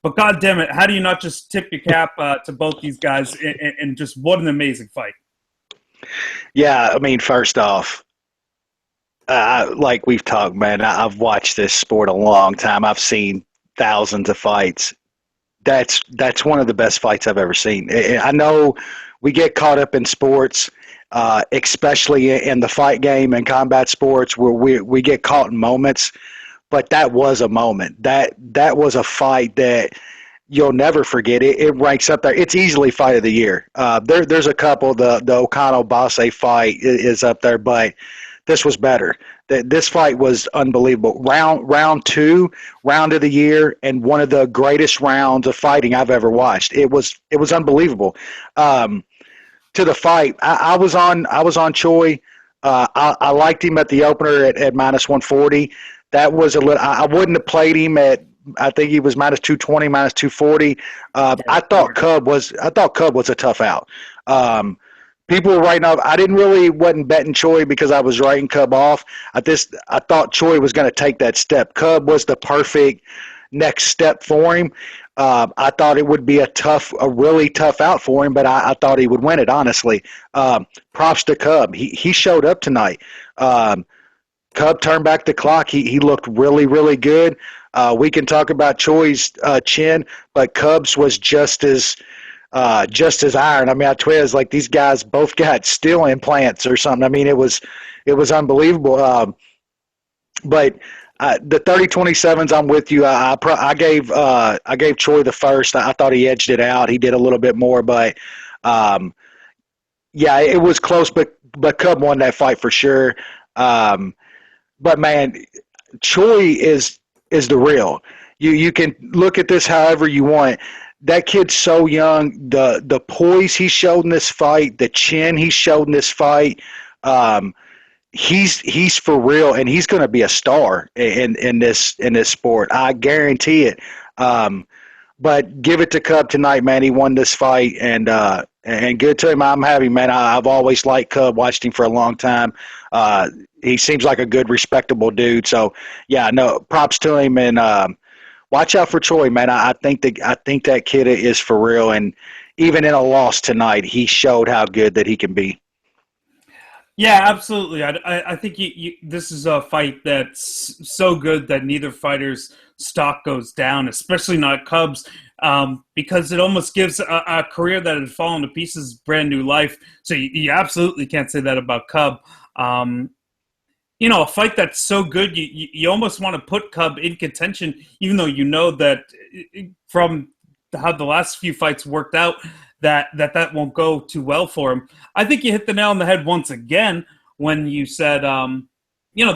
[SPEAKER 1] But God damn it, how do you not just tip your cap to both these guys and just what an amazing fight?
[SPEAKER 2] Yeah, I mean, first off, like we've talked, man, I've watched this sport a long time. I've seen thousands of fights. That's one of the best fights I've ever seen. I know we get caught up in sports, especially in the fight game and combat sports, where we get caught in moments. But that was a moment. That was a fight that you'll never forget. It ranks up there. It's easily fight of the year. There's a couple. The Okano-Base fight is up there, but this was better. This fight was unbelievable. Round two, round of the year, and one of the greatest rounds of fighting I've ever watched. It was unbelievable. To the fight, I was on Choi. I liked him at the opener at minus 140. That was a little. I wouldn't have played him at. I think he was minus 220, minus 240. I thought Cub was a tough out. People were writing off. I wasn't betting Choi because I was writing Cub off. I thought Choi was going to take that step. Cub was the perfect next step for him. I thought it would be a really tough out for him, but I thought he would win it, honestly. Props to Cub. He showed up tonight. Cub turned back the clock. He looked really, really good. We can talk about Choi's chin, but Cub's was just as iron. I mean, I tell you, it's like these guys both got steel implants or something. I mean, it was unbelievable. But the 30-27s, I'm with you. I gave Choi the first. I thought he edged it out. He did a little bit more, but yeah, it was close. But Cub won that fight for sure. But man, Choi is the real. You can look at this however you want. That kid's so young. The poise he showed in this fight, the chin he showed in this fight, he's for real, and he's going to be a star in this sport. I guarantee it. But give it to Cub tonight, man. He won this fight, and good to him. I'm happy, man. I've always liked Cub. Watched him for a long time. He seems like a good, respectable dude. So, yeah, no, props to him, and watch out for Choi, man. I think that kid is for real, and even in a loss tonight, he showed how good that he can be.
[SPEAKER 1] Yeah, absolutely. I think this is a fight that's so good that neither fighter's stock goes down, especially not Cubs, because it almost gives a career that had fallen to pieces brand new life. So you absolutely can't say that about Cub. a fight that's so good, you almost want to put Cub in contention, even though you know that from how the last few fights worked out, that won't go too well for him. I think you hit the nail on the head once again when you said,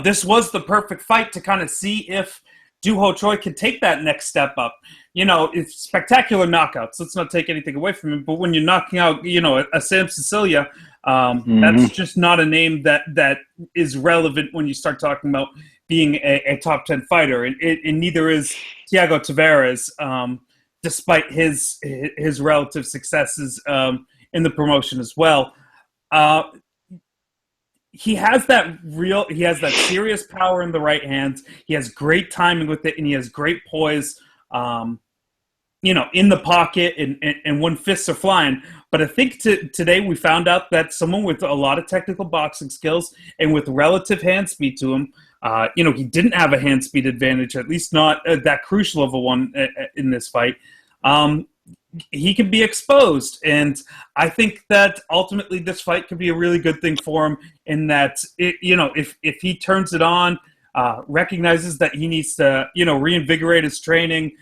[SPEAKER 1] this was the perfect fight to kind of see if Doo Ho Choi can take that next step up. It's spectacular knockouts. Let's not take anything away from him. But when you're knocking out, a Sam Sicilia, that's just not a name that is relevant when you start talking about being a top 10 fighter. And neither is Thiago Tavares, despite his relative successes in the promotion as well. He has that serious power in the right hand. He has great timing with it, and he has great poise, in the pocket, and when fists are flying. But I think today we found out that someone with a lot of technical boxing skills and with relative hand speed to him, he didn't have a hand speed advantage, at least not that crucial of a one in this fight. He can be exposed, and I think that ultimately this fight could be a really good thing for him in that, if he turns it on, recognizes that he needs to, reinvigorate his training,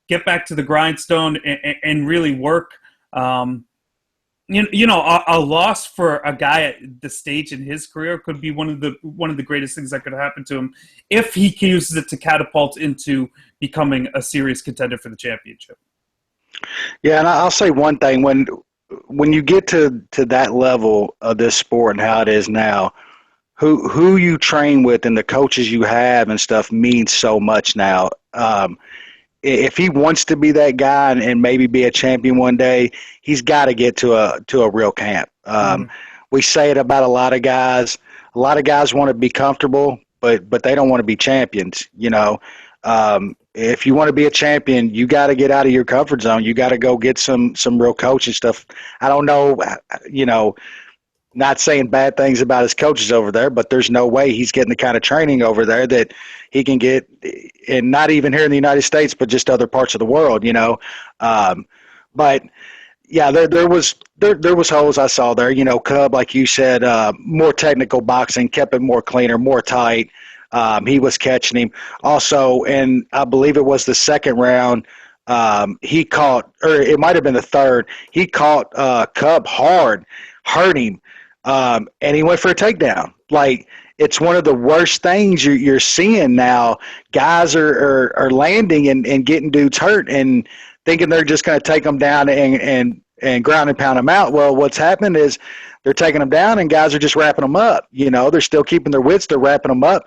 [SPEAKER 1] get back to the grindstone and really work. A loss for a guy at the stage in his career could be one of the greatest things that could happen to him if he uses it to catapult into becoming a serious contender for the championship.
[SPEAKER 2] Yeah, and I'll say one thing: when you get to that level of this sport and how it is now, who you train with and the coaches you have and stuff means so much now. If he wants to be that guy and maybe be a champion one day, he's got to get to a real camp. We say it about a lot of guys. A lot of guys want to be comfortable, but they don't want to be champions. If you want to be a champion, you got to get out of your comfort zone. You got to go get some real coaching stuff. I don't know, not saying bad things about his coaches over there, but there's no way he's getting the kind of training over there that he can get, and not even here in the United States, but just other parts of the world, But yeah, there was holes I saw there. Cub, like you said, more technical boxing, kept it more cleaner, more tight. He was catching him. Also, and I believe it was the second round, he caught, or it might have been the third, he caught Cub hard, hurt him, and he went for a takedown. Like, it's one of the worst things you're seeing now. Guys are landing and getting dudes hurt and thinking they're just going to take them down and ground and pound them out. Well, what's happened is they're taking them down and guys are just wrapping them up. They're still keeping their wits. They're wrapping them up.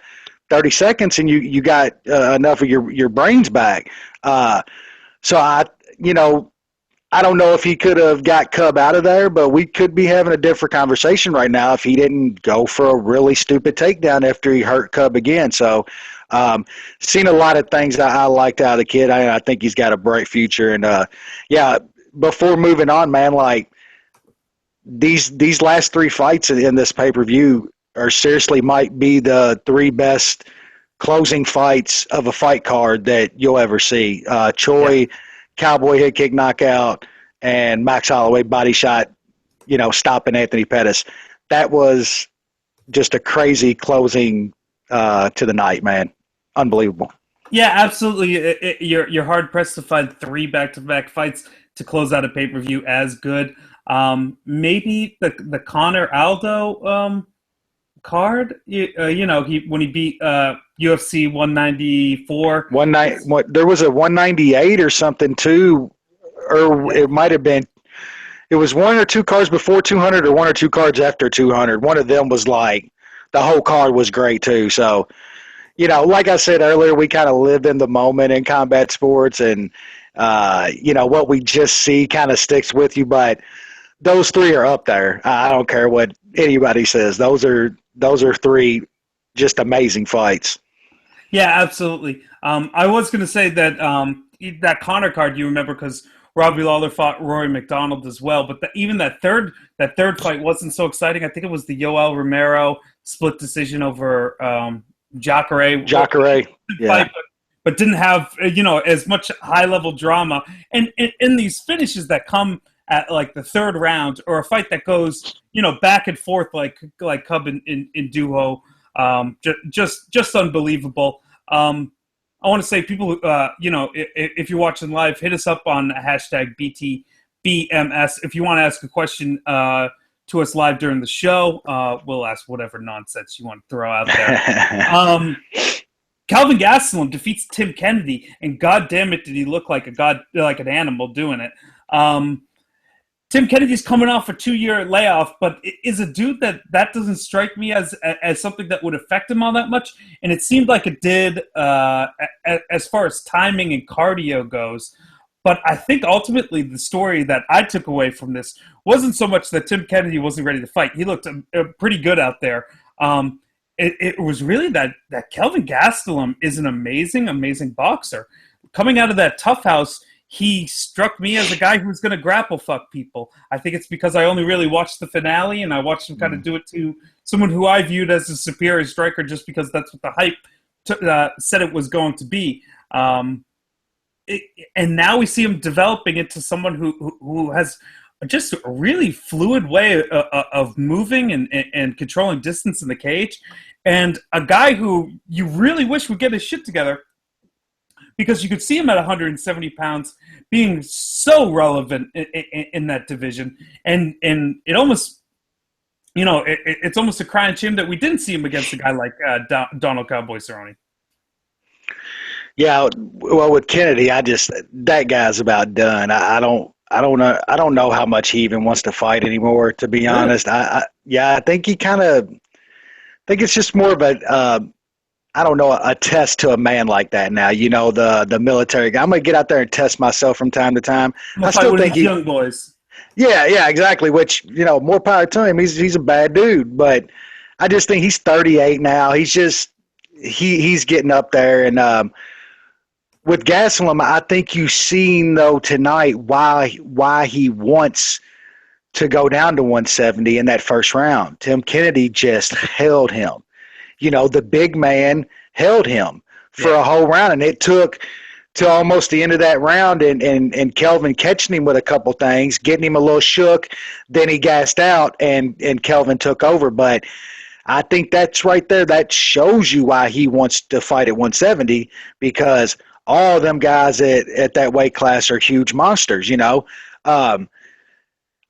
[SPEAKER 2] 30 seconds and you got enough of your brains back. So I don't know if he could have got Cub out of there, but we could be having a different conversation right now if he didn't go for a really stupid takedown after he hurt Cub again. So seen a lot of things I liked out of the kid. I think he's got a bright future. And before moving on, man, like these last three fights in this pay-per-view are seriously might be the three best closing fights of a fight card that you'll ever see. Choi, cowboy head kick knockout, and Max Holloway body shot, stopping Anthony Pettis. That was just a crazy closing to the night, man. Unbelievable.
[SPEAKER 1] Yeah, absolutely. You're hard pressed to find three back-to-back fights to close out a pay-per-view as good. Maybe the Conor Aldo card, when he beat UFC 194.
[SPEAKER 2] There was a 198 or something too, or it might have been. It was one or two cards before 200, or one or two cards after 200. One of them was like the whole card was great too. So, like I said earlier, we kind of live in the moment in combat sports, and what we just see kind of sticks with you. But those three are up there. I don't care what anybody says. Those are three just amazing fights.
[SPEAKER 1] Yeah, absolutely. I was going to say that that Conor card you remember because Robbie Lawler fought Rory McDonald as well. But even that third fight wasn't so exciting. I think it was the Yoel Romero split decision over Jacare.
[SPEAKER 2] Yeah.
[SPEAKER 1] Fight, but didn't have as much high level drama. And in these finishes that come at like the third round, or a fight that goes back and forth like Cub and Doo Ho, Just unbelievable. I want to say, people, if you're watching live, hit us up on hashtag BTBMS. If you want to ask a question to us live during the show, we'll ask whatever nonsense you want to throw out there. Calvin Gastelum defeats Tim Kennedy, and god damn it, did he look like an animal doing it. Tim Kennedy's coming off a 2-year layoff, but is a dude that doesn't strike me as something that would affect him all that much. And it seemed like it did as far as timing and cardio goes. But I think ultimately the story that I took away from this wasn't so much that Tim Kennedy wasn't ready to fight. He looked pretty good out there. It was really that Kelvin Gastelum is an amazing, amazing boxer. Coming out of that tough house, he struck me as a guy who's going to grapple fuck people. I think it's because I only really watched the finale, and I watched him kind of do it to someone who I viewed as a superior striker just because that's what the hype said it was going to be. And now we see him developing into someone who has just a really fluid way of moving and controlling distance in the cage, and a guy who you really wish would get his shit together, because you could see him at 170 pounds being so relevant in that division. And it almost, it's almost a crying shame that we didn't see him against a guy like Donald Cowboy Cerrone.
[SPEAKER 2] Yeah, well, with Kennedy, that guy's about done. I don't know how much he even wants to fight anymore, to be honest. I think I think it's just more of a test to a man like that now. The military guy. I'm going to get out there and test myself from time to time.
[SPEAKER 1] I still think young boys.
[SPEAKER 2] Yeah, exactly. Which, more power to him. He's a bad dude, but I just think he's 38 now. He's getting up there, and with Gastelum, I think you've seen though tonight why he wants to go down to 170 in that first round. Tim Kennedy just held him. The big man held him for a whole round, and it took to almost the end of that round and Kelvin catching him with a couple things, getting him a little shook. Then he gassed out, and Kelvin took over. But I think that's right there. That shows you why he wants to fight at 170, because all of them guys at that weight class are huge monsters,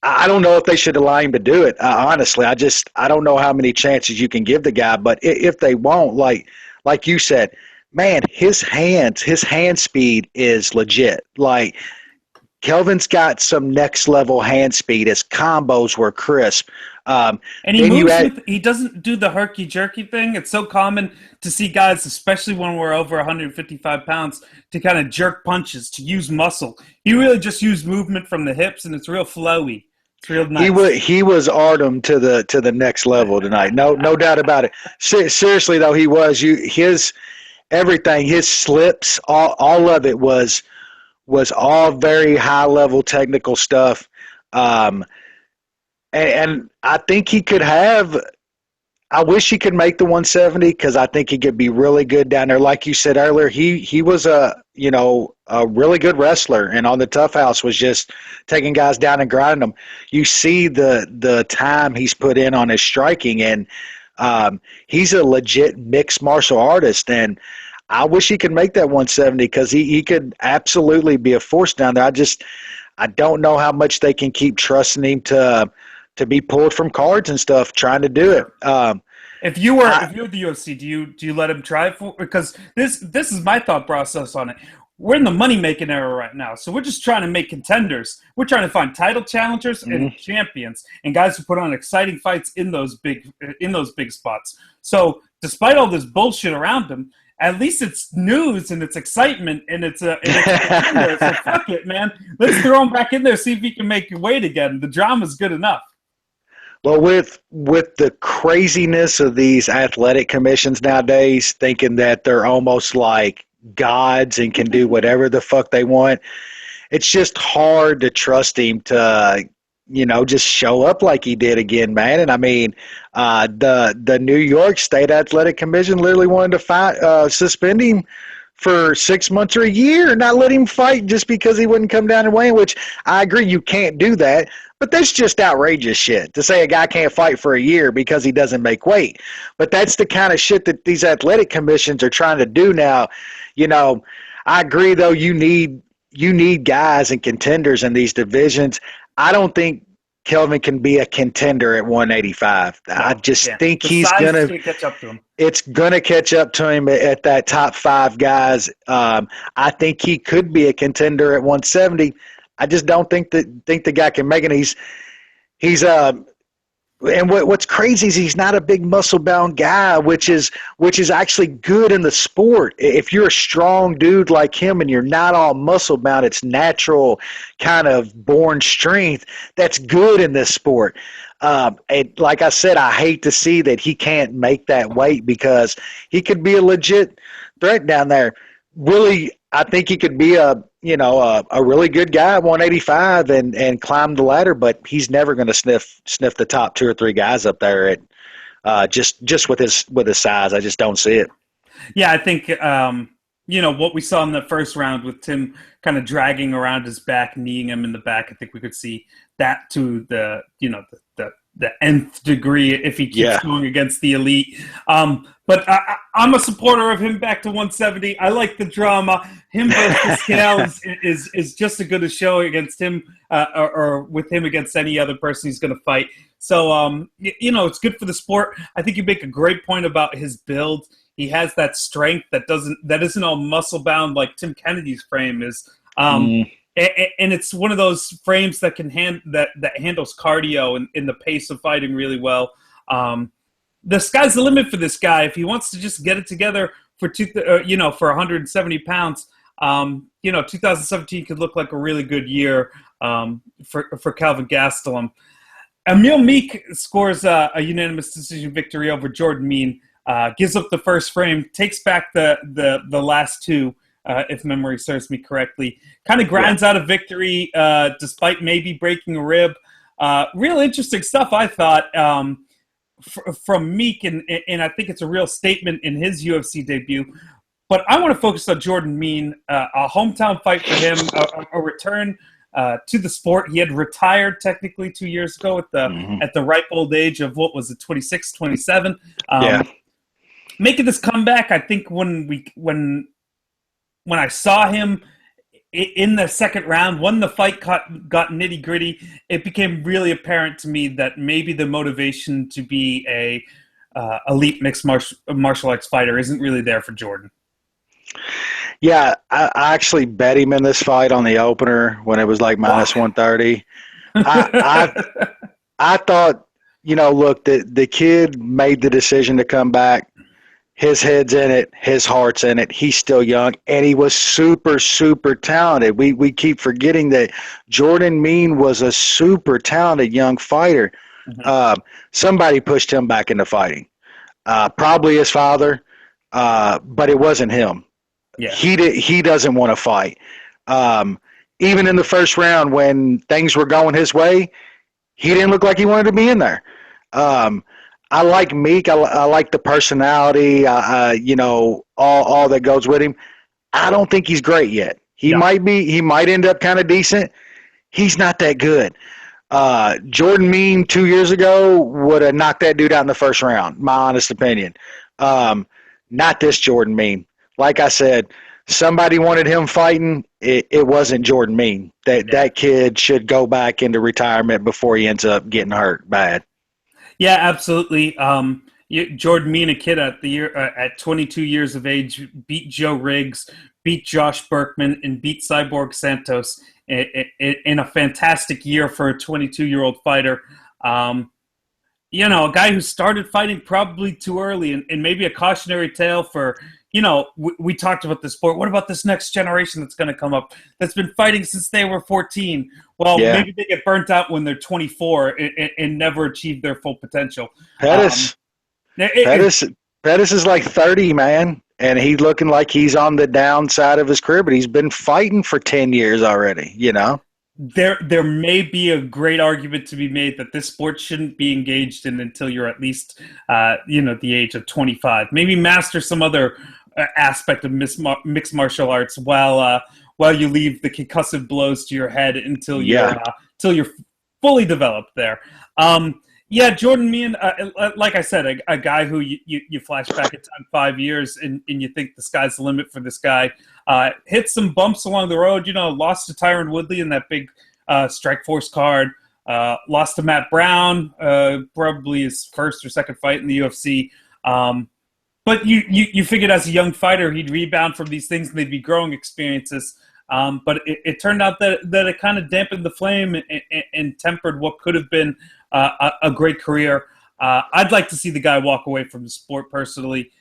[SPEAKER 2] I don't know if they should allow him to do it. Honestly, I don't know how many chances you can give the guy. But if they won't, like you said, man, his hand speed is legit. Like, Kelvin's got some next level hand speed. His combos were crisp.
[SPEAKER 1] And he moves he doesn't do the herky jerky thing. It's so common to see guys, especially when we're over 155 pounds, to kind of jerk punches, to use muscle. He really just used movement from the hips, and it's real flowy. It's real nice.
[SPEAKER 2] He was Artem to the next level tonight. No doubt about it. Seriously though, he was. His everything, his slips, all of it was all very high level technical stuff. And I think he could have – I wish he could make the 170, because I think he could be really good down there. Like you said earlier, he was a really good wrestler, and on the Tough House was just taking guys down and grinding them. You see the time he's put in on his striking, and he's a legit mixed martial artist, and I wish he could make that 170, because he could absolutely be a force down there. I don't know how much they can keep trusting him to be pulled from cards and stuff, trying to do it.
[SPEAKER 1] If you were the UFC, do you let him try it? Because this is my thought process on it. We're in the money making era right now, so we're just trying to make contenders. We're trying to find title challengers and champions, and guys who put on exciting fights in those big spots. So despite all this bullshit around him, at least it's news and it's excitement and it's a contender. So fuck it, man. Let's throw him back in there, see if he can make weight again. The drama's good enough.
[SPEAKER 2] Well, with the craziness of these athletic commissions nowadays, thinking that they're almost like gods and can do whatever the fuck they want, it's just hard to trust him to, just show up like he did again, man. And I mean, the New York State Athletic Commission literally wanted to suspend him for 6 months or a year, not let him fight just because he wouldn't come down and weigh, which I agree you can't do that. But that's just outrageous shit to say a guy can't fight for a year because he doesn't make weight. But that's the kind of shit that these athletic commissions are trying to do now. You know, I agree, though, you need guys and contenders in these divisions. I don't think Kelvin can be a contender at 185. No, I just think he's going to
[SPEAKER 1] catch up to him.
[SPEAKER 2] It's going to catch up to him at that top 5 guys. I think he could be a contender at 170. I just don't think the guy can make it. And what's crazy is he's not a big muscle-bound guy, which is actually good in the sport. If you're a strong dude like him and you're not all muscle-bound, it's natural kind of born strength. That's good in this sport. And like I said, I hate to see that he can't make that weight because he could be a legit threat down there. Really, I think he could be a really good guy at 185 and climb the ladder, but he's never going to sniff the top 2 or 3 guys up there at just with his size. I just don't see it.
[SPEAKER 1] Yeah, I think what we saw in the first round with Tim kind of dragging around his back, kneeing him in the back. I think we could see that to the nth degree if he keeps going against the elite. But I'm a supporter of him back to 170. I like the drama. Him versus Scale is just as good a show against him or with him against any other person he's going to fight. So, it's good for the sport. I think you make a great point about his build. He has that strength that isn't all muscle bound like Tim Kennedy's frame is. And it's one of those frames that can that handles cardio and in the pace of fighting really well. The sky's the limit for this guy. If he wants to just get it together for 170 pounds, 2017 could look like a really good year for Calvin Gastelum. Emil Meek scores a unanimous decision victory over Jordan Mean, gives up the first frame, takes back the last 2. If memory serves me correctly, kind of grinds out a victory despite maybe breaking a rib. Real interesting stuff, I thought, from Meek, and I think it's a real statement in his UFC debut. But I want to focus on Jordan Mean, a hometown fight for him, a return to the sport. He had retired technically 2 years ago at the ripe old age of, 26, 27. Making this comeback, I think when I saw him in the second round, when the fight got nitty-gritty, it became really apparent to me that maybe the motivation to be a elite mixed martial arts fighter isn't really there for Jordan.
[SPEAKER 2] Yeah, I actually bet him in this fight on the opener when it was like minus 130. I thought, look, the kid made the decision to come back. His head's in it. His heart's in it. He's still young, and he was super, super talented. We keep forgetting that Jordan Mean was a super talented young fighter. Mm-hmm. Somebody pushed him back into fighting, probably his father, but it wasn't him. Yeah. He doesn't want to fight. Even in the first round when things were going his way, he didn't look like he wanted to be in there. I like Meek. I like the personality, all that goes with him. I don't think he's great yet. He might be. He might end up kind of decent. He's not that good. Jordan Mean 2 years ago would have knocked that dude out in the first round, my honest opinion. Not this Jordan Mean. Like I said, somebody wanted him fighting. It wasn't Jordan Mean. That kid should go back into retirement before he ends up getting hurt bad.
[SPEAKER 1] Yeah, absolutely. Jordan Mean, a kid at 22 years of age, beat Joe Riggs, beat Josh Berkman, and beat Cyborg Santos in a fantastic year for a 22-year-old fighter. A guy who started fighting probably too early, and maybe a cautionary tale for, we talked about the sport. What about this next generation that's going to come up that's been fighting since they were 14? Well, maybe they get burnt out when they're 24 and never achieve their full potential.
[SPEAKER 2] Pettis is like 30, man, and he's looking like he's on the downside of his career, but he's been fighting for 10 years already,
[SPEAKER 1] There may be a great argument to be made that this sport shouldn't be engaged in until you're at least, the age of 25. Maybe master some other aspect of mixed martial arts while you leave the concussive blows to your head until you're fully developed there. Yeah, Jordan Meehan, like I said, a guy who you flash back at time 5 years and you think the sky's the limit for this guy. Hit some bumps along the road, lost to Tyron Woodley in that big Strikeforce card. Lost to Matt Brown, probably his first or second fight in the UFC. But you figured as a young fighter he'd rebound from these things and they'd be growing experiences. But it turned out that it kind of dampened the flame and tempered what could have been a great career. I'd like to see the guy walk away from the sport personally,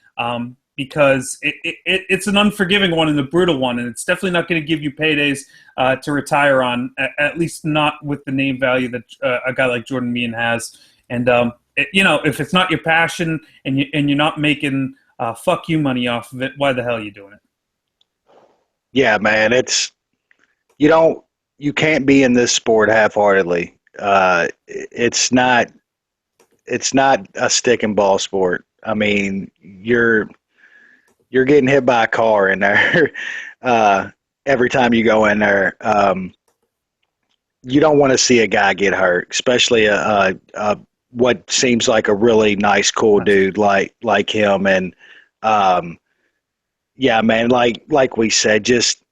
[SPEAKER 1] because it's an unforgiving one and a brutal one, and it's definitely not going to give you paydays to retire on, at least not with the name value that a guy like Jordan Meehan has. And if it's not your passion and you're not making fuck you money off of it, why the hell are you doing it?
[SPEAKER 2] Yeah, man, you can't be in this sport half-heartedly. It's not a stick and ball sport. I mean, you're getting hit by a car in there every time you go in there. You don't want to see a guy get hurt, especially what seems like a really nice, cool dude like him. And yeah, man, like we said, just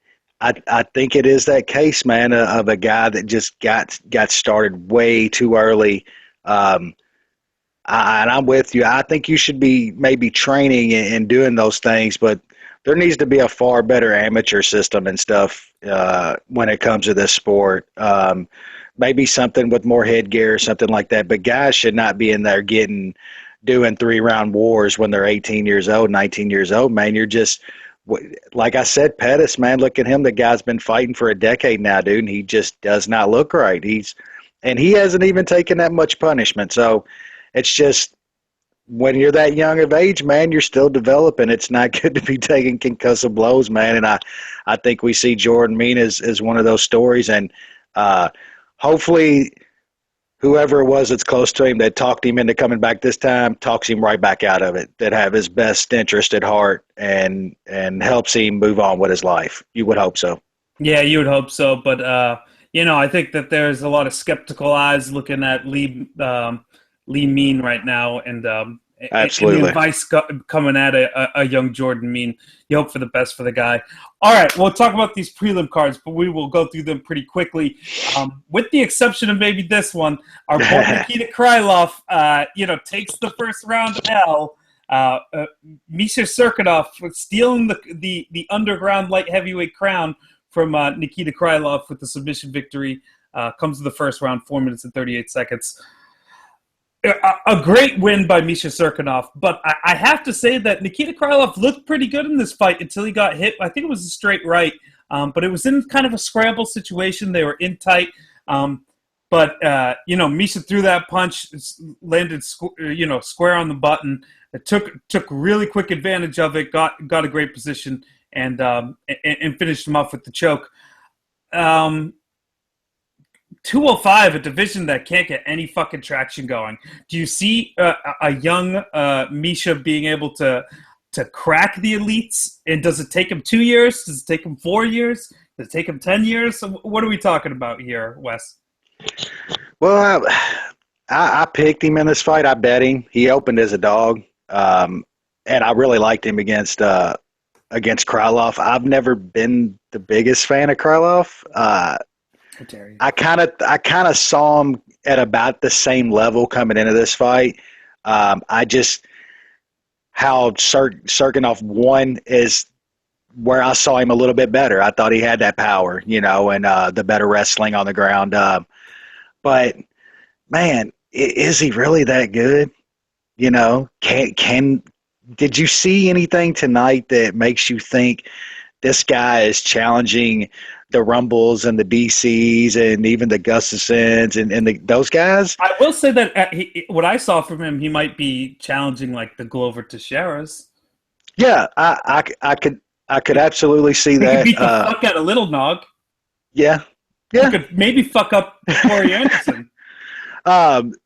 [SPEAKER 2] I think it is that case, man, of a guy that just got started way too early. And I'm with you. I think you should be maybe training and doing those things, but there needs to be a far better amateur system and stuff when it comes to this sport. Maybe something with more headgear or something like that. But guys should not be in there doing 3-round wars when they're 18 years old, 19 years old, man. You're just, like I said, Pettis, man, look at him. The guy's been fighting for a decade now, dude, and he just does not look right. He hasn't even taken that much punishment. So it's just, when you're that young of age, man, you're still developing. It's not good to be taking concussive blows, man. And I think we see Jordan Meehan as one of those stories. And hopefully whoever it was that's close to him that talked him into coming back this time talks him right back out of it, that have his best interest at heart and helps him move on with his life. You would hope so. Yeah,
[SPEAKER 1] you would hope so. But, I think that there's a lot of skeptical eyes looking at Lee Mean right now, and
[SPEAKER 2] absolutely,
[SPEAKER 1] and the advice coming at a young Jordan Mean. You hope for the best for the guy. All right, we'll talk about these prelim cards, but we will go through them pretty quickly, with the exception of maybe this one. Our boy Nikita Krylov, takes the first round L. Misha Serkinov stealing the underground light heavyweight crown from Nikita Krylov with the submission victory. Comes to the first round, 4 minutes and 38 seconds. A great win by Misha Serkinov, but I have to say that Nikita Krylov looked pretty good in this fight until he got hit. I think it was a straight right, but it was in kind of a scramble situation. They were in tight, but Misha threw that punch, landed square on the button. It took really quick advantage of it, got a great position, and finished him off with the choke. 205, a division that can't get any fucking traction going. Do you see a young Misha being able to crack the elites? And does it take him 2 years? Does it take him 4 years? Does it take him 10 years? So what are we talking about here, Wes?
[SPEAKER 2] Well, I picked him in this fight. I bet him. He opened as a dog, and I really liked him against Krylov. I've never been the biggest fan of Krylov. I kind of saw him at about the same level coming into this fight. I just, how Serkinov won is where I saw him a little bit better. I thought he had that power, and the better wrestling on the ground. But man, is he really that good? Did you see anything tonight that makes you think this guy is challenging the Rumbles and the DCs and even the Gustafsons and those guys?
[SPEAKER 1] I will say that what I saw from him, he might be challenging like the Glover Teixeiras.
[SPEAKER 2] Yeah, I could absolutely see that.
[SPEAKER 1] He could beat the fuck out of Little Nog.
[SPEAKER 2] Yeah.
[SPEAKER 1] He could maybe fuck up Corey Anderson.
[SPEAKER 2] I don't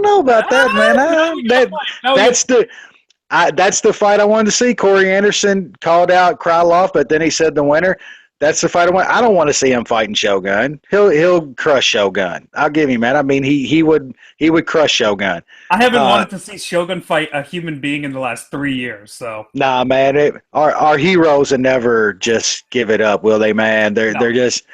[SPEAKER 2] know about that, man. That's the fight I wanted to see. Corey Anderson called out Krylov, but then he said the winner. That's the fight I want. I don't want to see him fighting Shogun. He'll crush Shogun. I'll give him, man. I mean, he would crush Shogun.
[SPEAKER 1] I haven't wanted to see Shogun fight a human being in the last 3 years. So
[SPEAKER 2] nah, man. Our heroes will never just give it up, will they, man? They're just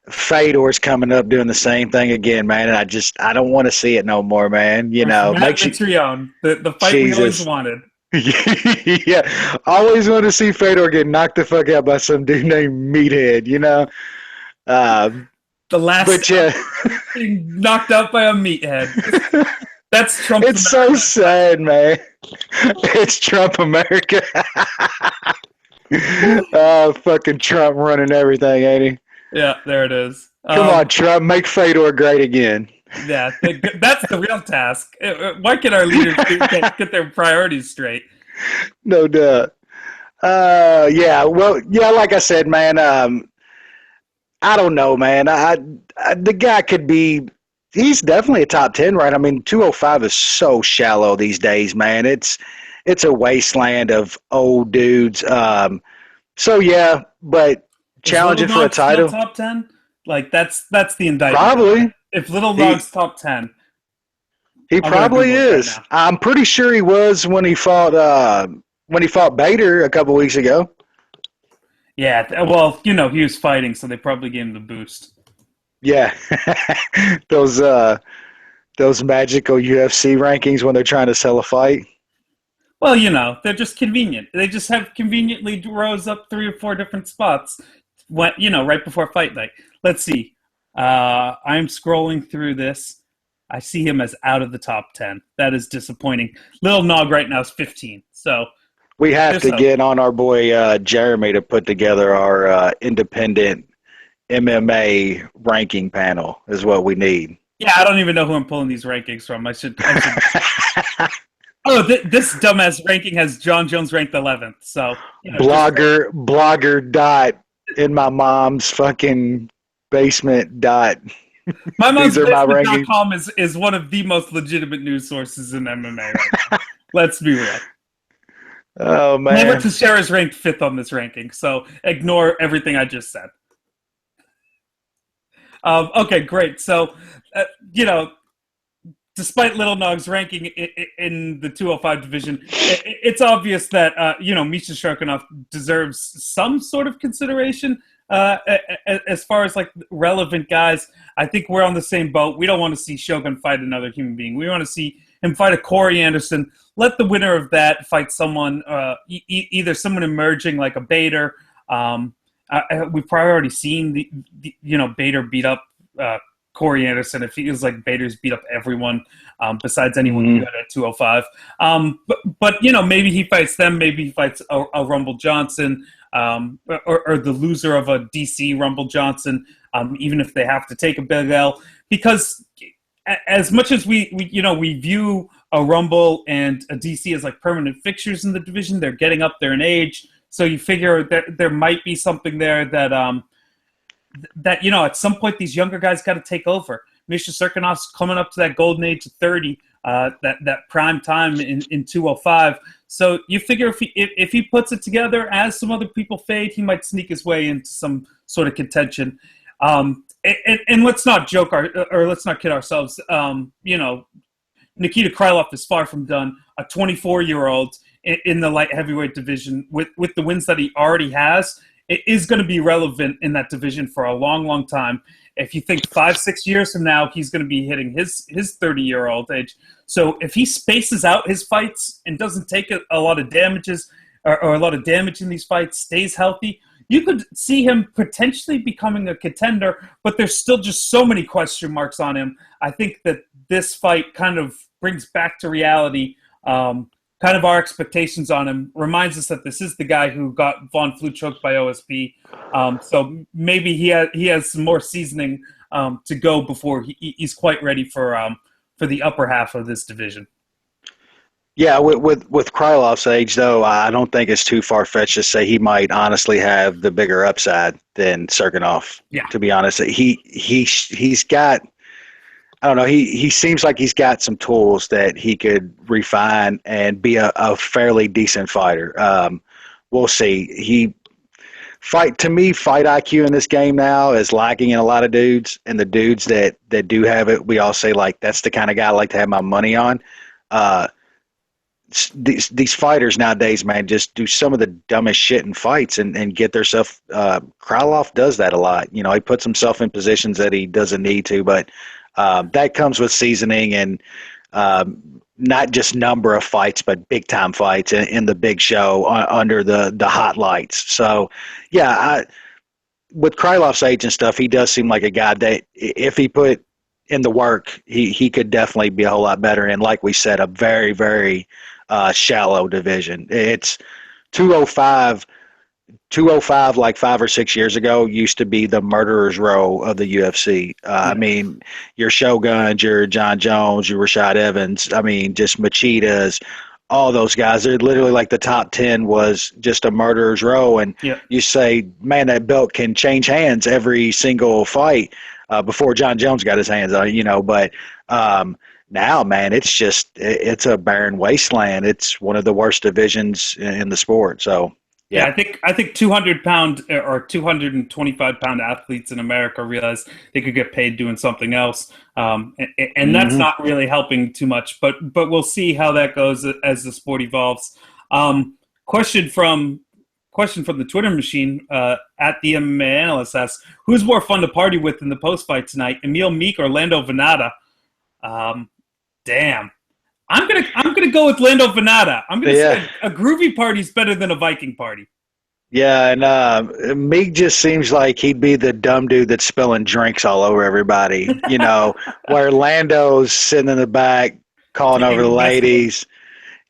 [SPEAKER 2] Fedor's coming up doing the same thing again, man. And I don't want to see it no more, man. You know,
[SPEAKER 1] Matt Mitrione, the fight we always wanted.
[SPEAKER 2] Yeah, always wanted to see Fedor get knocked the fuck out by some dude named Meathead, you know.
[SPEAKER 1] The last being knocked out by a meathead. That's Trump.
[SPEAKER 2] It's America. So sad, man. It's Trump America. Fucking Trump running everything, ain't he?
[SPEAKER 1] Yeah, there it is.
[SPEAKER 2] Come on, Trump, make Fedor great again.
[SPEAKER 1] Yeah, that's the real task. Why can't our leaders get their priorities straight?
[SPEAKER 2] No doubt. Like I said, man, I don't know, man. The guy could be – he's definitely a top 10, right? I mean, 205 is so shallow these days, man. It's a wasteland of old dudes. But challenging for a title.
[SPEAKER 1] Top 10? Like, that's the indictment.
[SPEAKER 2] Probably.
[SPEAKER 1] If Little Dog's top 10.
[SPEAKER 2] He probably is. Right, I'm pretty sure he was when he fought Bader a couple weeks ago.
[SPEAKER 1] Yeah, well, he was fighting, so they probably gave him the boost.
[SPEAKER 2] Yeah, those magical UFC rankings when they're trying to sell a fight.
[SPEAKER 1] Well, they're just convenient. They just have conveniently rose up 3 or 4 different spots, right before fight night. Let's see. I'm scrolling through this. I see him as out of the top 10. That is disappointing. Little Nog right now is 15. So
[SPEAKER 2] we have to get on our boy Jeremy to put together our independent MMA ranking panel is what we need.
[SPEAKER 1] Yeah, I don't even know who I'm pulling these rankings from. I should Oh, this dumbass ranking has John Jones ranked 11th. So
[SPEAKER 2] blogger dot in my mom's fucking basement dot.
[SPEAKER 1] My mom's basement.com is one of the most legitimate news sources in MMA right now. Let's be real.
[SPEAKER 2] Oh, man.
[SPEAKER 1] Never Teixeira is ranked 5th on this ranking, so ignore everything I just said. Okay, great. So, despite Little Nog's ranking in the 205 division, it's obvious that, Misha Sharkanov deserves some sort of consideration as far as, like, relevant guys. I think we're on the same boat. We don't want to see Shogun fight another human being. We want to see him fight a Corey Anderson. Let the winner of that fight someone, either someone emerging like a Bader. We've probably already seen Bader beat up Corey Anderson. It feels like Bader's beat up everyone besides anyone good at 205. But maybe he fights them. Maybe he fights a Rumble Johnson or the loser of a DC Rumble Johnson, even if they have to take a big L. Because as much as we view a Rumble and a DC as like permanent fixtures in the division, they're getting up there in age. So you figure that there might be something there that at some point these younger guys got to take over. Misha Serkinov's coming up to that golden age of 30, that prime time in 205. So you figure if he puts it together as some other people fade, he might sneak his way into some sort of contention. And let's not joke or let's not kid ourselves. Nikita Krylov is far from done. A 24-year-old in the light heavyweight division with the wins that he already has, it is going to be relevant in that division for a long, long time. If you think 5-6 years from now, he's going to be hitting his 30-year-old age. So if he spaces out his fights and doesn't take a lot of damages or a lot of damage in these fights, stays healthy, you could see him potentially becoming a contender, but there's still just so many question marks on him. I think that this fight kind of brings back to reality kind of our expectations on him, reminds us that this is the guy who got Von Flue choked by OSP. So maybe he has some more seasoning to go before he's quite ready for the upper half of this division.
[SPEAKER 2] Yeah, with Krylov's age, though, I don't think it's too far-fetched to say he might honestly have the bigger upside than Serkinov.
[SPEAKER 1] Yeah.
[SPEAKER 2] To be honest, he's got I don't know. He seems like he's got some tools that he could refine and be a fairly decent fighter. We'll see. Fight IQ in this game now is lacking in a lot of dudes, and the dudes that do have it, we all say like that's the kind of guy I like to have my money on. Uh, these fighters nowadays, man, just do some of the dumbest shit in fights and get themselves. Krylov does that a lot. You know, he puts himself in positions that he doesn't need to, but that comes with seasoning and not just number of fights, but big time fights in the big show under the hot lights. So, yeah, with Krylov's age and stuff, he does seem like a guy that if he put in the work, he could definitely be a whole lot better. And like we said, a very, very shallow division. It's 205. 205 like 5 or 6 years ago used to be the murderer's row of the UFC. I mean, your Shoguns, your John Jones, your Rashad Evans, I mean, just Machitas, all those guys. They're literally like the top 10 was just a murderer's row. And you say, man, that belt can change hands every single fight before John Jones got his hands on it, you know. But now, man, it's a barren wasteland. It's one of the worst divisions in the sport. So,
[SPEAKER 1] yeah, I think 200-pound or 225-pound athletes in America realize they could get paid doing something else, and that's not really helping too much. But we'll see how that goes as the sport evolves. Question from the Twitter machine at the MMA analyst asks, "Who's more fun to party with in the post fight tonight, Emil Meek or Lando Venata?" Damn. I'm gonna go with Lando Venata. I'm gonna say a groovy party's better than a Viking party.
[SPEAKER 2] Yeah, and Meek just seems like he'd be the dumb dude that's spilling drinks all over everybody. You know, where Lando's sitting in the back calling over the ladies.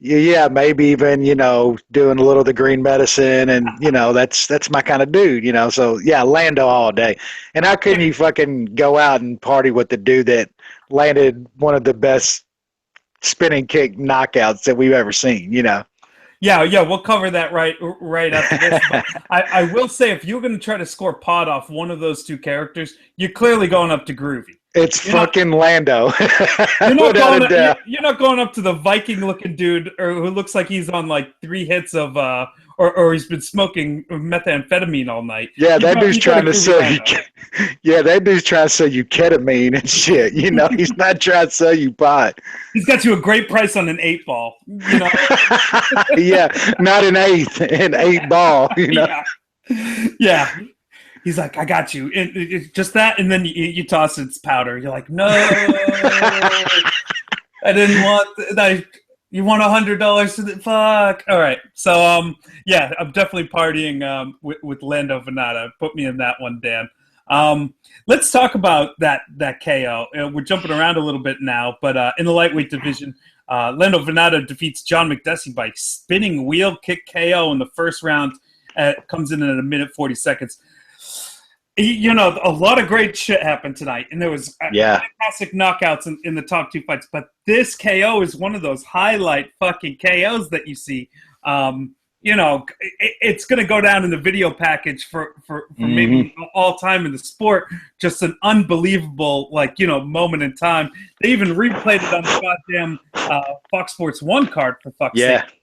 [SPEAKER 2] Yeah, maybe even, you know, doing a little of the green medicine, and you know that's my kind of dude. You know, so yeah, Lando all day. And how can you fucking go out and party with the dude that landed one of the best spinning kick knockouts that we've ever seen, you know?
[SPEAKER 1] Yeah, we'll cover that right after this. But I will say, if you're going to try to score pot off one of those two characters, you're clearly going up to Groovy.
[SPEAKER 2] It's fucking Lando.
[SPEAKER 1] You're not going up to the Viking-looking dude who looks like he's on like 3 hits of or he's been smoking methamphetamine all night.
[SPEAKER 2] Yeah, that dude's trying to sell you. Yeah, that dude's trying to sell you ketamine and shit. You know, he's not trying to sell you pot.
[SPEAKER 1] He's got you a great price on an 8-ball. You know.
[SPEAKER 2] Yeah, not an eighth, an 8-ball. You know.
[SPEAKER 1] Yeah. He's like, I got you. Just that, and then you toss its powder. You're like, no, I didn't want. You want $100 to the fuck? All right. So, yeah, I'm definitely partying with Lando Venata. Put me in that one, Dan. Let's talk about that KO. We're jumping around a little bit now, but in the lightweight division, Lando Venata defeats John McDessie by spinning wheel kick KO in the first round. Comes in at 1:40. You know, a lot of great shit happened tonight, and there was fantastic knockouts in the top 2 fights. But this KO is one of those highlight fucking KOs that you see. You know, it's going to go down in the video package for maybe all time in the sport. Just an unbelievable, like, you know, moment in time. They even replayed it on the goddamn Fox Sports 1 card, for fuck's sake.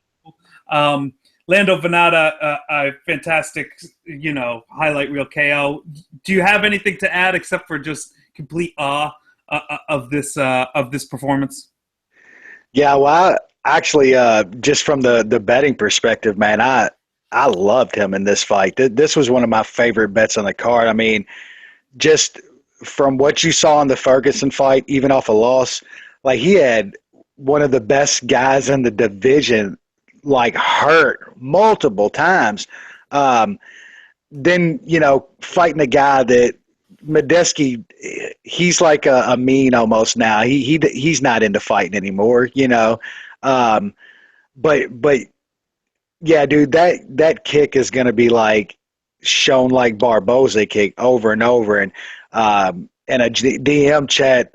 [SPEAKER 1] Lando Venata, a fantastic, you know, highlight reel KO. Do you have anything to add except for just complete awe of this performance?
[SPEAKER 2] Yeah, well, actually, just from the betting perspective, man, I loved him in this fight. This was one of my favorite bets on the card. I mean, just from what you saw in the Ferguson fight, even off a loss, like he had one of the best guys in the division like hurt multiple times. Then, you know, fighting a guy that Medeski, he's like a mean almost now. He's not into fighting anymore, you know. But yeah, dude, that kick is going to be like shown like Barboza kick over and over. And in a DM chat,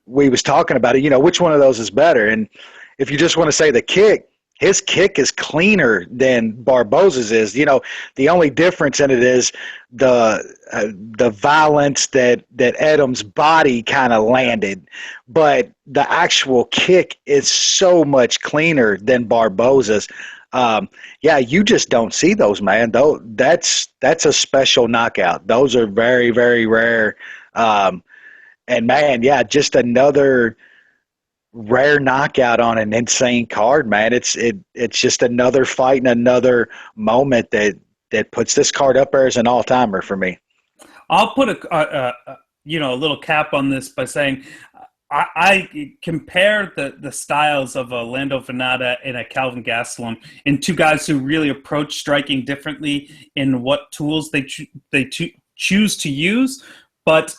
[SPEAKER 2] we was talking about it, you know, which one of those is better. And if you just want to say the kick, his kick is cleaner than Barboza's is. The only difference in it is the violence that Edam's body kind of landed, but the actual kick is so much cleaner than Barboza's. Yeah, you just don't see those, man. Though that's a special knockout. Those are very, very rare. And man, yeah, just another rare knockout on an insane card, man. It's just another fight and another moment that puts this card up there as an all-timer for me.
[SPEAKER 1] I'll put a little cap on this by saying I compare the styles of a Lando Venata and a Calvin Gastelum, and two guys who really approach striking differently in what tools they choose to use, but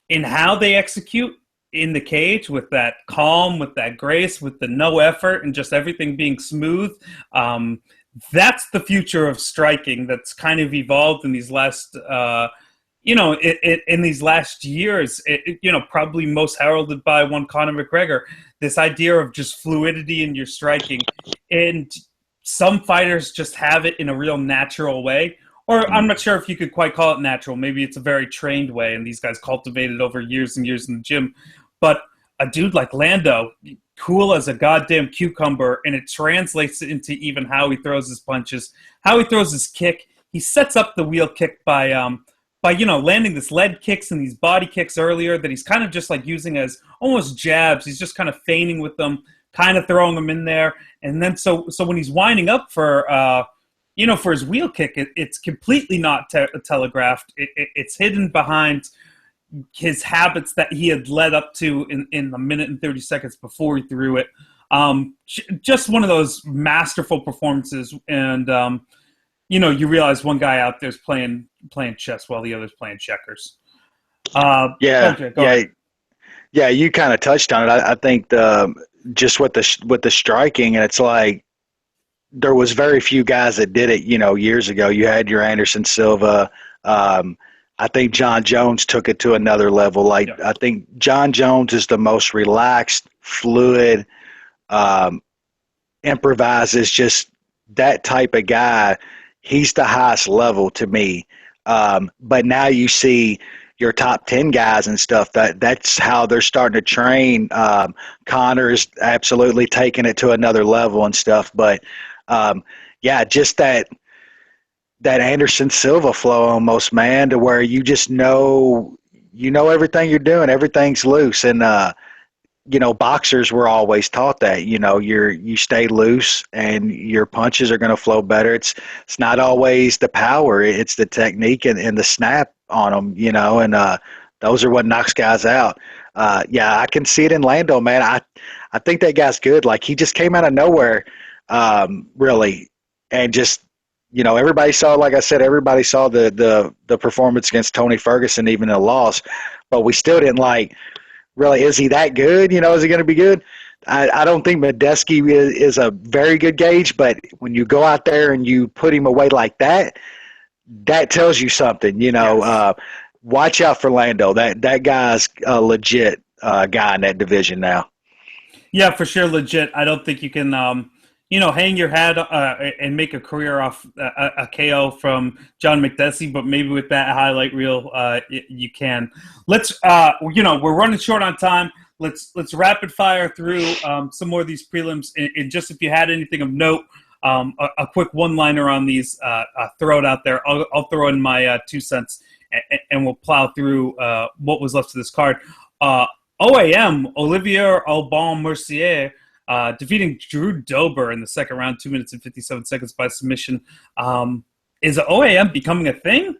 [SPEAKER 1] in how they execute in the cage, with that calm, with that grace, with the no effort, and just everything being smooth. That's the future of striking that's kind of evolved in these last in these last years, probably most heralded by one Conor McGregor, this idea of just fluidity in your striking. And some fighters just have it in a real natural way. Or I'm not sure if you could quite call it natural. Maybe it's a very trained way, and these guys cultivated over years and years in the gym. But a dude like Lando, cool as a goddamn cucumber, and it translates into even how he throws his punches, how he throws his kick. He sets up the wheel kick by landing this lead kicks and these body kicks earlier that he's kind of just like using as almost jabs. He's just kind of feigning with them, kind of throwing them in there. And then so when he's winding up for for his wheel kick, it's completely not telegraphed. It's hidden behind his habits that he had led up to in the minute and 30 seconds before he threw it. Just one of those masterful performances. And, you realize one guy out there's playing chess while the other's playing checkers.
[SPEAKER 2] Yeah, you kind of touched on it. I think just with the striking, and it's like there was very few guys that did it, years ago. You had your Anderson Silva. I think John Jones took it to another level. I think John Jones is the most relaxed, fluid, improvises, just that type of guy. He's the highest level to me. But now you see your top 10 guys and stuff, that's how they're starting to train. Connor's absolutely taking it to another level and stuff. But, just that Anderson Silva flow almost, man, to where you just know everything you're doing, everything's loose. And, boxers were always taught that, you stay loose and your punches are going to flow better. It's not always the power, it's the technique and the snap on them, and those are what knocks guys out. I can see it in Lando, man. I think that guy's good. Like, he just came out of nowhere, really, and just, everybody saw, like I said, everybody saw the performance against Tony Ferguson, even in a loss, but we still didn't really, is he that good? Is he going to be good? I don't think Medeski is a very good gauge, but when you go out there and you put him away like that, that tells you something, Yes. Watch out for Lando. That guy's a legit guy in that division now.
[SPEAKER 1] Yeah, for sure, legit. I don't think you can, hang your hat and make a career off a KO from John McDessie, but maybe with that highlight reel, you can. Let's, we're running short on time. Let's rapid fire through some more of these prelims. And just if you had anything of note, a quick one-liner on these, throw it out there. I'll throw in my 2 cents, and we'll plow through what was left of this card. OAM, Olivier Aubin-Mercier, defeating Drew Dober in the second round, 2 minutes and 57 seconds by submission. Is OAM becoming a thing?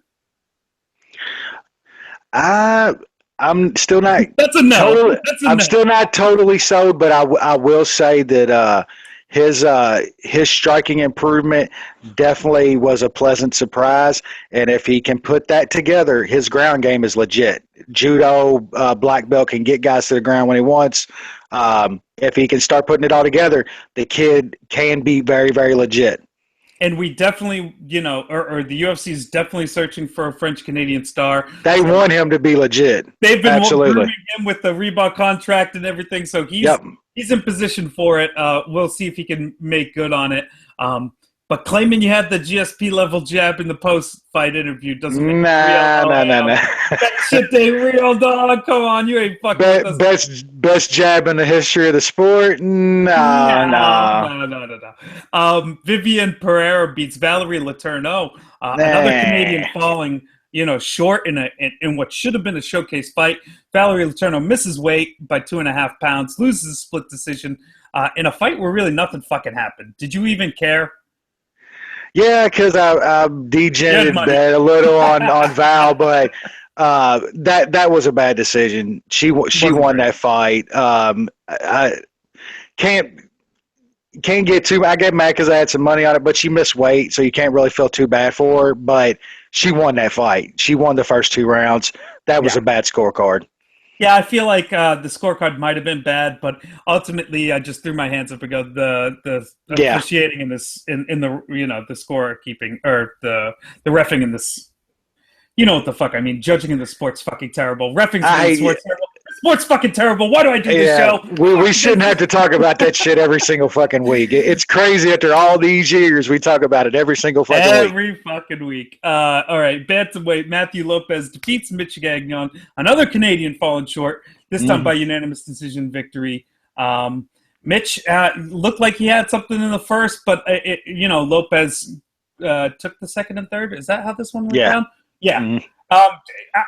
[SPEAKER 2] I'm still not.
[SPEAKER 1] That's a no.
[SPEAKER 2] I'm still not totally sold, but I will say that his striking improvement definitely was a pleasant surprise. And if he can put that together, his ground game is legit. Judo black belt can get guys to the ground when he wants. If he can start putting it all together, the kid can be very, very legit.
[SPEAKER 1] and we definitely, or the UFC is definitely searching for a French Canadian star.
[SPEAKER 2] They want him to be legit.
[SPEAKER 1] They've been
[SPEAKER 2] Absolutely.
[SPEAKER 1] grooming him with the Reebok contract and everything, so he's in position for it. We'll see if he can make good on it. But claiming you had the GSP level jab in the post-fight interview doesn't make it real.
[SPEAKER 2] Nah.
[SPEAKER 1] That shit ain't real, dog. Come on, you ain't fucking with us.
[SPEAKER 2] Best jab in the history of the sport? No.
[SPEAKER 1] Vivian Pereira beats Valerie Letourneau. Another Canadian falling, short in what should have been a showcase fight. Valerie Letourneau misses weight by 2.5 pounds, loses a split decision in a fight where really nothing fucking happened. Did you even care?
[SPEAKER 2] Yeah, because I degenerated that a little on Val, but that was a bad decision. She won that fight. I can't get too. I get mad because I had some money on it, but she missed weight, so you can't really feel too bad for her. But she won that fight. She won the first 2 rounds. That was a bad scorecard.
[SPEAKER 1] Yeah, I feel like the scorecard might have been bad, but ultimately I just threw my hands up and go the officiating in this in the the score keeping or the reffing in this. You know what the fuck I mean? Judging in the sport's fucking terrible. Reffing's in the sport's terrible. Sport's fucking terrible. Why do I do this show?
[SPEAKER 2] We shouldn't have to talk about that shit every single fucking week. It's crazy after all these years we talk about it every single fucking week.
[SPEAKER 1] Every fucking week. All right, bantamweight Matthew Lopez defeats Mitch Gagnon, another Canadian falling short, this time by unanimous decision victory. Mitch looked like he had something in the first, but Lopez took the second and third. Is that how this one went down? Yeah. Mm-hmm.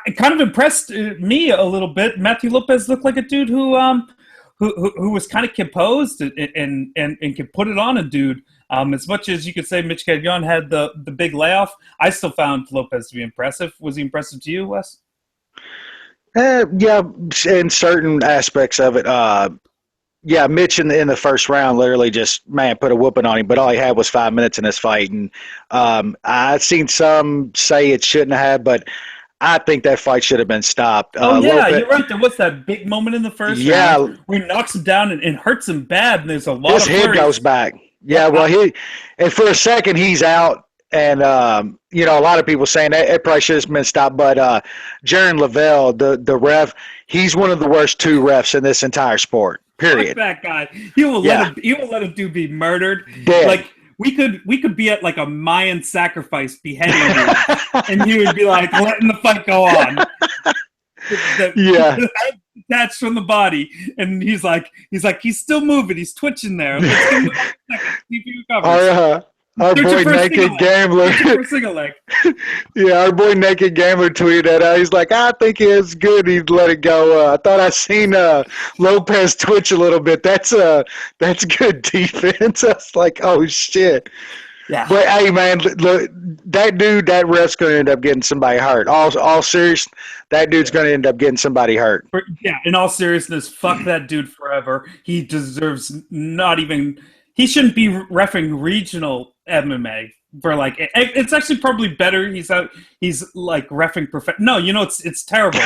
[SPEAKER 1] It kind of impressed me a little bit. Matthew Lopez looked like a dude who was kind of composed and could put it on a dude. As much as you could say Mitch Gagnon had the big layoff, I still found Lopez to be impressive. Was he impressive to you, Wes?
[SPEAKER 2] Yeah, in certain aspects of it. Mitch in the first round literally just, put a whooping on him, but all he had was 5 minutes in this fight. And I've seen some say it shouldn't have, but I think that fight should have been stopped.
[SPEAKER 1] You're right. There was that big moment in the first round where he knocks him down and hurts him bad, and there's a lot
[SPEAKER 2] his head goes back. Yeah, and for a second he's out, and a lot of people saying that it probably should have been stopped, but Jaron Lavelle, the ref, he's one of the worst 2 refs in this entire sport. Period.
[SPEAKER 1] Fuck that guy. He will let a dude be murdered.
[SPEAKER 2] Dead.
[SPEAKER 1] Like we could be at like a Mayan sacrifice beheading him, and he would be like letting the fight go on. The head detached from the body, and he's he's still moving. He's twitching there. Let's give him a second, see if he recovers.
[SPEAKER 2] Our boy Naked Gambler. Our boy Naked Gambler tweeted that out. He's like, I think it's good he'd let it go. I thought I seen Lopez twitch a little bit. That's good defense. I was like, oh shit. Yeah. But hey man, look, that ref's gonna end up getting somebody hurt. All serious, that dude's gonna end up getting somebody hurt.
[SPEAKER 1] Yeah, in all seriousness, fuck that dude forever. He deserves he shouldn't be reffing regional MMA for it's actually probably better. He's like reffing No, it's terrible.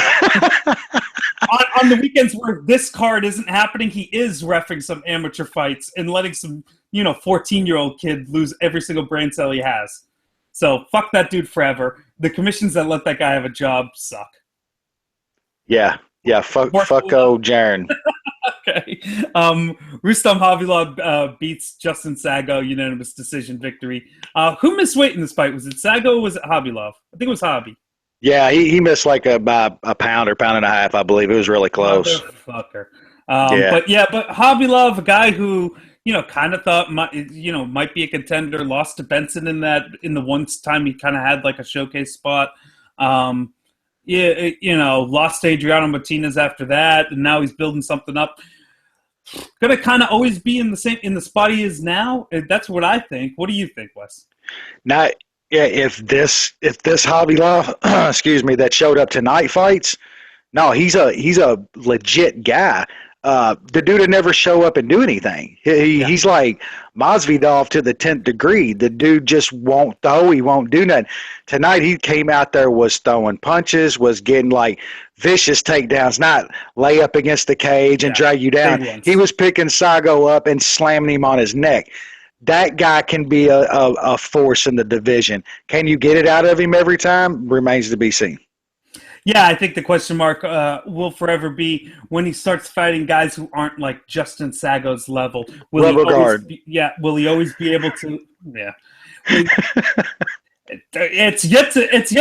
[SPEAKER 1] on the weekends where this card isn't happening, he is reffing some amateur fights and letting some 14-year-old kid lose every single brain cell he has. So fuck that dude forever. The commissions that let that guy have a job suck.
[SPEAKER 2] Yeah, fuck old Jaron.
[SPEAKER 1] Okay. Rustam Havilov beats Justin Sago, unanimous decision victory. Who missed weight in this fight? Was it Sago or was it Havilov? I think it was Hobby.
[SPEAKER 2] Yeah, he missed like about a pound or pound and a half, I believe. It was really close.
[SPEAKER 1] Motherfucker. But Havilov, a guy who kind of thought might be a contender, lost to Benson in the one time he kind of had like a showcase spot. Lost to Adriano Martinez after that, and now he's building something up. Gonna kind of always be in the spot he is now. That's what I think. What do you think, Wes?
[SPEAKER 2] Now, if this Havilov, excuse me, that showed up tonight fights, no, he's a legit guy. The dude would never show up and do anything. He's like Masvidal to the 10th degree. The dude just won't throw. He won't do nothing. Tonight he came out there, was throwing punches, was getting like vicious takedowns, not lay up against the cage and drag you down. He was picking Sago up and slamming him on his neck. that guy can be a force in the division. Can you get it out of him every time? Remains to be seen.
[SPEAKER 1] Yeah, I think the question mark will forever be when he starts fighting guys who aren't like Justin Sago's level.
[SPEAKER 2] Rubber guard.
[SPEAKER 1] Will he always be able to? Yeah. Will, it's yet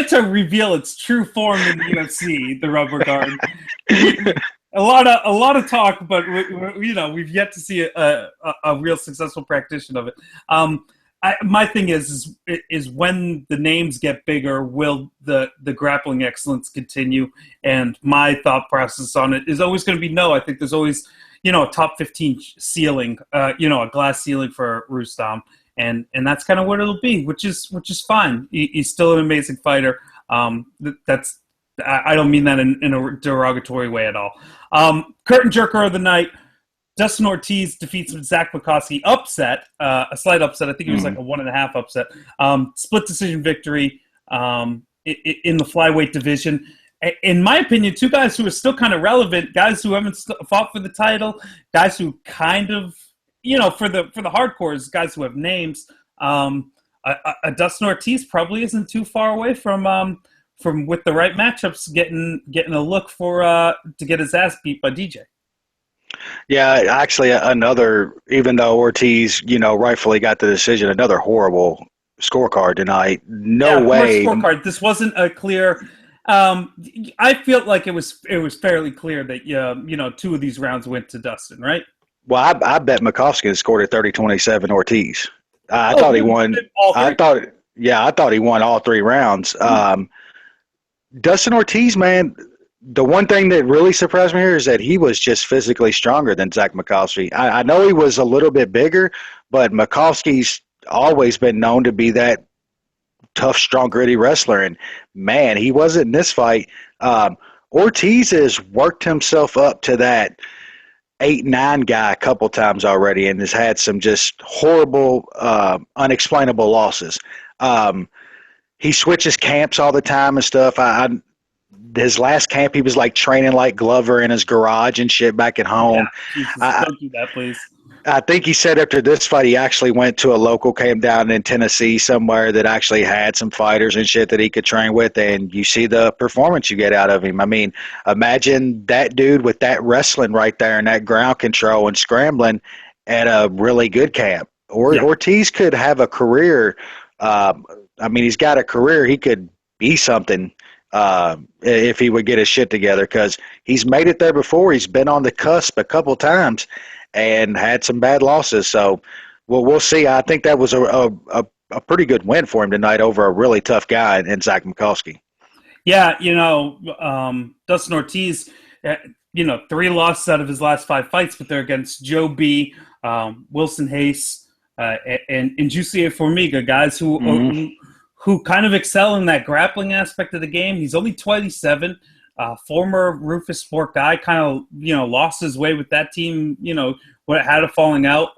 [SPEAKER 1] to reveal its true form in the UFC. The rubber guard. A lot of talk, but we've yet to see a real successful practitioner of it. My thing is when the names get bigger, will the grappling excellence continue? And my thought process on it is always going to be no. I think there's always a top 15 ceiling, a glass ceiling for Rustam, and that's kind of what it'll be, which is fine. He's still an amazing fighter. That's I don't mean that in a derogatory way at all. Curtain jerker of the night. Dustin Ortiz defeats Zach McCoskey. Upset, a slight upset. I think it was like a 1.5 upset. Split decision victory in the flyweight division. In my opinion, two guys who are still kind of relevant, guys who haven't fought for the title, guys who kind of, for the hardcores, guys who have names. A Dustin Ortiz probably isn't too far away from with the right matchups, getting a look for to get his ass beat by DJ.
[SPEAKER 2] Yeah, actually, another. Even though Ortiz, rightfully got the decision, another horrible scorecard tonight. No way.
[SPEAKER 1] Scorecard. This wasn't a clear. I feel like it was fairly clear that two of these rounds went to Dustin, right?
[SPEAKER 2] Well, I bet McCoskey scored at 30-27 Ortiz. I thought he won. I thought he won all 3 rounds. Dustin Ortiz, man, the one thing that really surprised me here is that he was just physically stronger than Zach McCoskey. I know he was a little bit bigger, but McCoskey's always been known to be that tough, strong, gritty wrestler. And, man, he wasn't in this fight. Ortiz has worked himself up to that 8-9 guy a couple times already and has had some just horrible, unexplainable losses. He switches camps all the time and stuff. His last camp, he was like training like Glover in his garage and shit back at home.
[SPEAKER 1] Yeah, Jesus, don't do that, please.
[SPEAKER 2] I think he said after this fight, he actually went to a local camp down in Tennessee somewhere that actually had some fighters and shit that he could train with. And you see the performance you get out of him. I mean, imagine that dude with that wrestling right there and that ground control and scrambling at a really good camp. Ortiz could have a career. He's got a career. He could be something if he would get his shit together, because he's made it there before. He's been on the cusp a couple times and had some bad losses. So we'll see. I think that was a pretty good win for him tonight over a really tough guy in Zach McCoskey.
[SPEAKER 1] Yeah, Dustin Ortiz, 3 losses out of his last 5 fights, but they're against Joe B., Wilson Hayes, and Jussier Formiga, guys who kind of excel in that grappling aspect of the game. He's only 27, former Rufus Sport guy, kind of, lost his way with that team, when it had a falling out.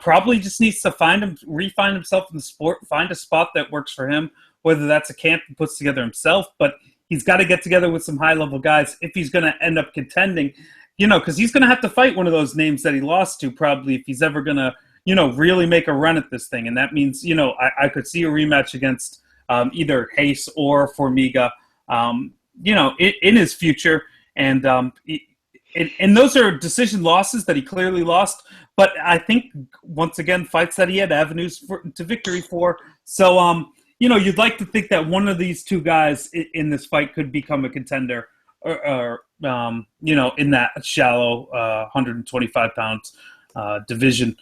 [SPEAKER 1] Probably just needs to refine himself in the sport, find a spot that works for him, whether that's a camp he puts together himself, but he's got to get together with some high-level guys if he's going to end up contending, because he's going to have to fight one of those names that he lost to probably if he's ever going to, really make a run at this thing. And that means, I could see a rematch against either Hayes or Formiga, in his future. And those are decision losses that he clearly lost. But I think, once again, fights that he had avenues to victory for. So, you'd like to think that one of these two guys in this fight could become a contender or in that shallow 125 pounds division.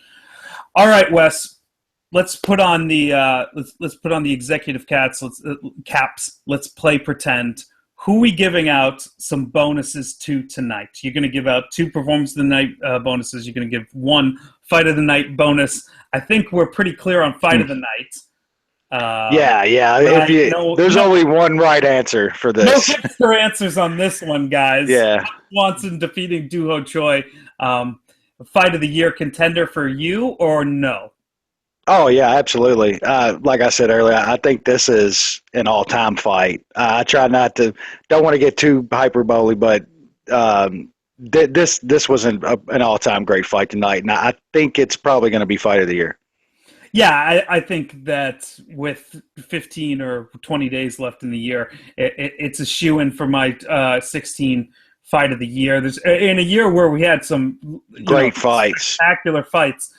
[SPEAKER 1] All right, Wes. Let's put on the let's put on the executive caps. Let's play pretend. Who are we giving out some bonuses to tonight? You're going to give out 2 performance of the night bonuses. You're going to give 1 fight of the night bonus. I think we're pretty clear on fight of the night.
[SPEAKER 2] There's only one right answer for this.
[SPEAKER 1] No hipster answers on this one, guys.
[SPEAKER 2] Yeah.
[SPEAKER 1] Swanson defeating Doo-Ho Choi. Fight of the year contender for you or no?
[SPEAKER 2] Oh, yeah, absolutely. Like I said earlier, I think this is an all-time fight. I try don't want to get too hyperbole, but this was an all-time great fight tonight, and I think it's probably going to be fight of the year.
[SPEAKER 1] Yeah, I think that with 15 or 20 days left in the year, it's a shoe-in for my 16 fight of the year. There's in a year where we had some,
[SPEAKER 2] Great fights.
[SPEAKER 1] spectacular fights.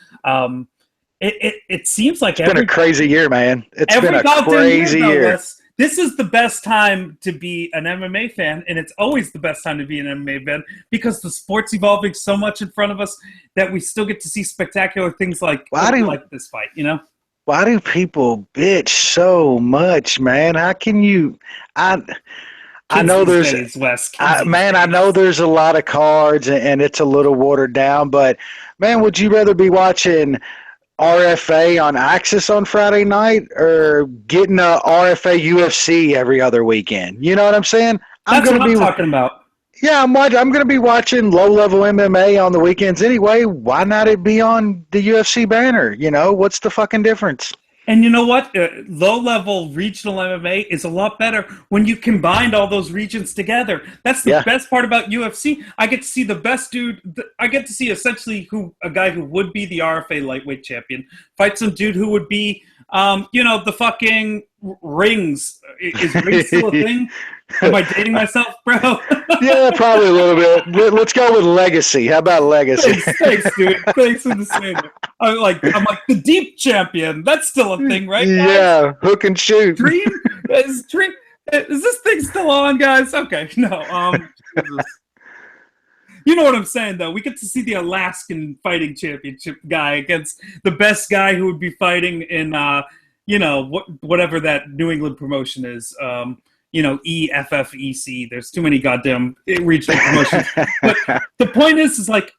[SPEAKER 1] It seems like
[SPEAKER 2] it's been a crazy year, man. It's been a crazy year.
[SPEAKER 1] Wes, this is the best time to be an MMA fan, and it's always the best time to be an MMA fan because the sport's evolving so much in front of us that we still get to see spectacular things like this fight,
[SPEAKER 2] Why do people bitch so much, man? How can you I know there's
[SPEAKER 1] days, Wes.
[SPEAKER 2] I know there's a lot of cards and it's a little watered down, but man, would you rather be watching RFA on Axis on Friday night or getting a RFA UFC every other weekend? You know what I'm saying?
[SPEAKER 1] That's what I'm talking about.
[SPEAKER 2] Yeah, I'm going to be watching low-level MMA on the weekends anyway. Why not it be on the UFC banner? What's the fucking difference?
[SPEAKER 1] And you know what? Low-level regional MMA is a lot better when you combine all those regions together. That's the best part about UFC. I get to see the best dude. I get to see essentially a guy who would be the RFA lightweight champion fight some dude who would be, the fucking rings. Is rings still a thing? Am I dating myself, bro?
[SPEAKER 2] Yeah, probably a little bit. Let's go with legacy. How about legacy?
[SPEAKER 1] Thanks, dude. Thanks for the saying. I'm like the deep champion. That's still a thing, right? Guys?
[SPEAKER 2] Yeah, hook and shoot.
[SPEAKER 1] Dream is this thing still on, guys? Okay, no. You know what I'm saying, though. We get to see the Alaskan fighting championship guy against the best guy who would be fighting in, whatever that New England promotion is. EFFEC. There's too many goddamn regional promotions. But the point is like,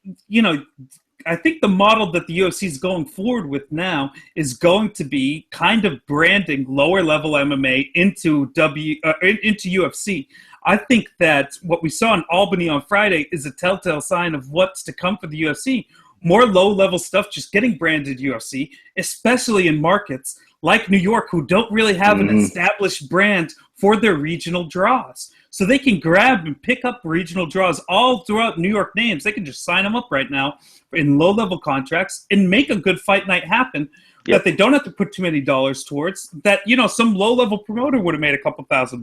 [SPEAKER 1] I think the model that the UFC is going forward with now is going to be kind of branding lower level MMA into UFC. I think that what we saw in Albany on Friday is a telltale sign of what's to come for the UFC. More low-level stuff just getting branded UFC, especially in markets like New York, who don't really have an established brand for their regional draws. So they can grab and pick up regional draws all throughout New York names. They can just sign them up right now in low-level contracts and make a good fight night happen that they don't have to put too many dollars towards, that, some low-level promoter would have made a couple $1,000.